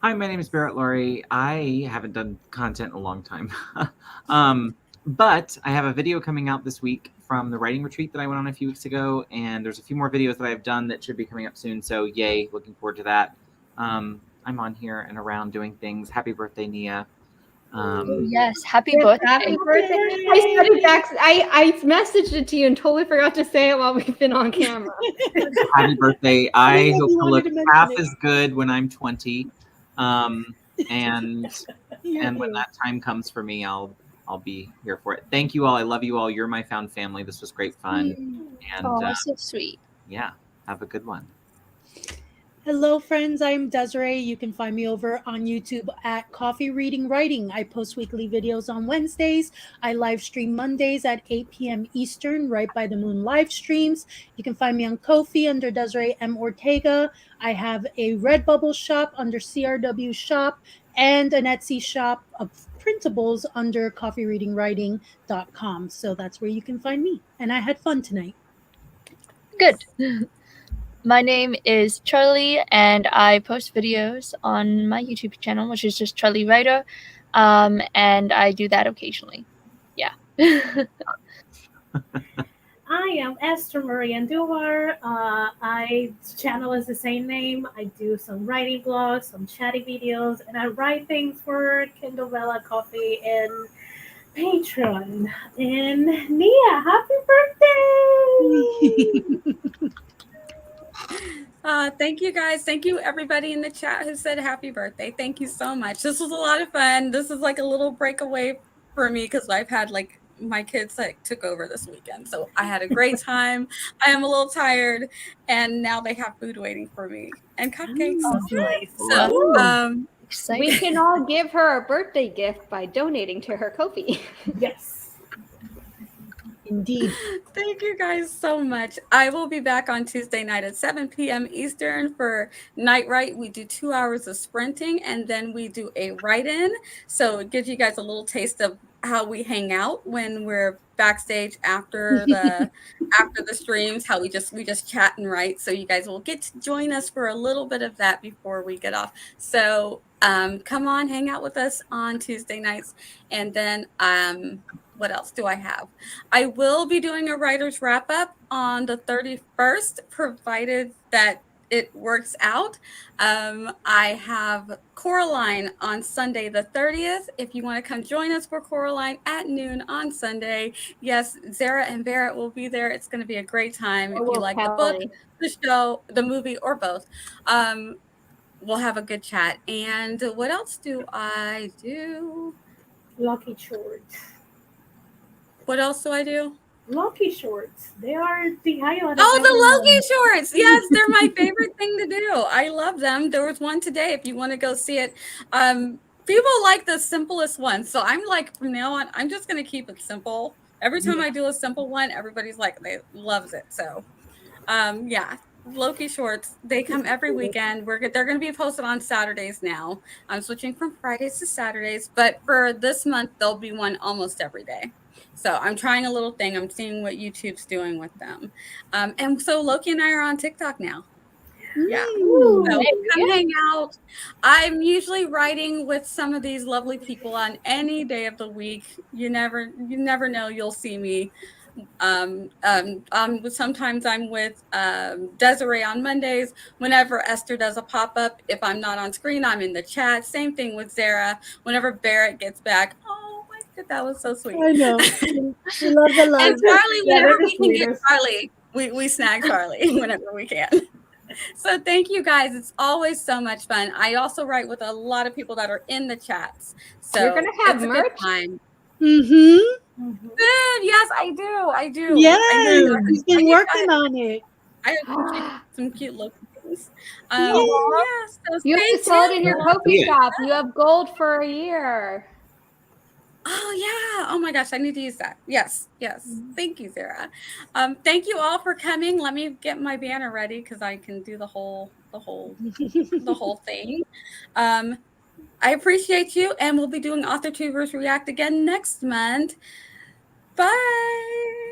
Hi, my name is Barrett Laurie. I haven't done content in a long time. But I have a video coming out this week from the writing retreat that I went on a few weeks ago. And there's a few more videos that I've done that should be coming up soon. So yay, looking forward to that. I'm on here and around doing things. Happy birthday, Nia. Yes, happy birthday. Happy birthday. I said it back. I messaged it to you and totally forgot to say it while we've been on camera. Happy birthday. I I didn't know hope you to wanted look to mention half it. as good when I'm 20. And You're and when here. that time comes for me, I'll be here for it. Thank you all. I love you all. You're my found family. This was great fun. And Oh, so sweet. yeah, have a good one. Hello, friends. I'm Desiree. You can find me over on YouTube at Coffee Reading Writing. I post weekly videos on Wednesdays. I live stream Mondays at 8 p.m. Eastern, right by the moon live streams. You can find me on Ko-fi under Desiree M. Ortega. I have a Redbubble shop under CRW Shop and an Etsy shop of printables under coffeereadingwriting.com. So that's where you can find me. And I had fun tonight. Good. My name is Charliee, and I post videos on my YouTube channel, which is just Charliee Writer, and I do that occasionally. Yeah. I am Esther Marie Andujar. I channel is the same name. I do some writing blogs, some chatty videos, and I write things for Kindle Vella, Coffee, and Patreon. And Nia, happy birthday! Thank you guys. Thank you everybody in the chat who said happy birthday. Thank you so much. This was a lot of fun. This is like a little breakaway for me because I've had my kids like took over this weekend, so I had a great time. I am a little tired, and now they have food waiting for me and cupcakes. Nice. So Exciting. We can all give her a birthday gift by donating to her Ko-fi. Yes. Indeed. thank you guys so much. I will be back on Tuesday night at 7 p.m. Eastern for Night Write. We do 2 hours of sprinting, and then we do a write-in. So it gives you guys a little taste of how we hang out when we're backstage after the streams, how we just chat and write. So you guys will get to join us for a little bit of that before we get off. So come on, hang out with us on Tuesday nights. And then what else do I have? I will be doing a writer's wrap up on the 31st, provided that it works out. I have Coraline on Sunday the 30th. If you want to come join us for Coraline at noon on Sunday, yes, Zara and Barrett will be there. It's going to be a great time. If you like the book, the show, the movie, or both. We'll have a good chat. And what else do I do? Lucky shorts. What else do I do? Lucky shorts. They are the highlight. Oh, the Loki shorts. Yes, they're my favorite thing to do. I love them. There was one today if you want to go see it. People like the simplest one. So I'm like, from now on, I'm just going to keep it simple. Every time I do a simple one, everybody's like, they loves it. So yeah, Loki shorts. They come every weekend. They're going to be posted on Saturdays now. I'm switching from Fridays to Saturdays, but for this month, there'll be one almost every day. So I'm trying a little thing. I'm seeing what YouTube's doing with them. And so Loki and I are on TikTok now. Yeah. So come hang out. I'm usually writing with some of these lovely people on any day of the week. You never know, you'll see me. Sometimes I'm with Desiree on Mondays. Whenever Esther does a pop-up, if I'm not on screen, I'm in the chat. Same thing with Zara. Whenever Barrett gets back, oh my God, that was so sweet. I know. We love the love. And Charliee, Yeah, whenever they're we the can get sweetest. Charliee, we snag Charliee whenever we can. So thank you guys. It's always so much fun. I also write with a lot of people that are in the chats. So You're gonna have it's a merch? good time. Mm-hmm. Good. Yes, I do. Yes. I He's been working on it. I have some cute looking things. Yay. Yes. So You have stay to sell it in tuned. your Ko-fi shop. You have gold for a year. Oh yeah. Oh my gosh, I need to use that. Yes. Thank you, Zara. Thank you all for coming. Let me get my banner ready because I can do the whole thing. I appreciate you, and we'll be doing Authortubers React again next month. Bye.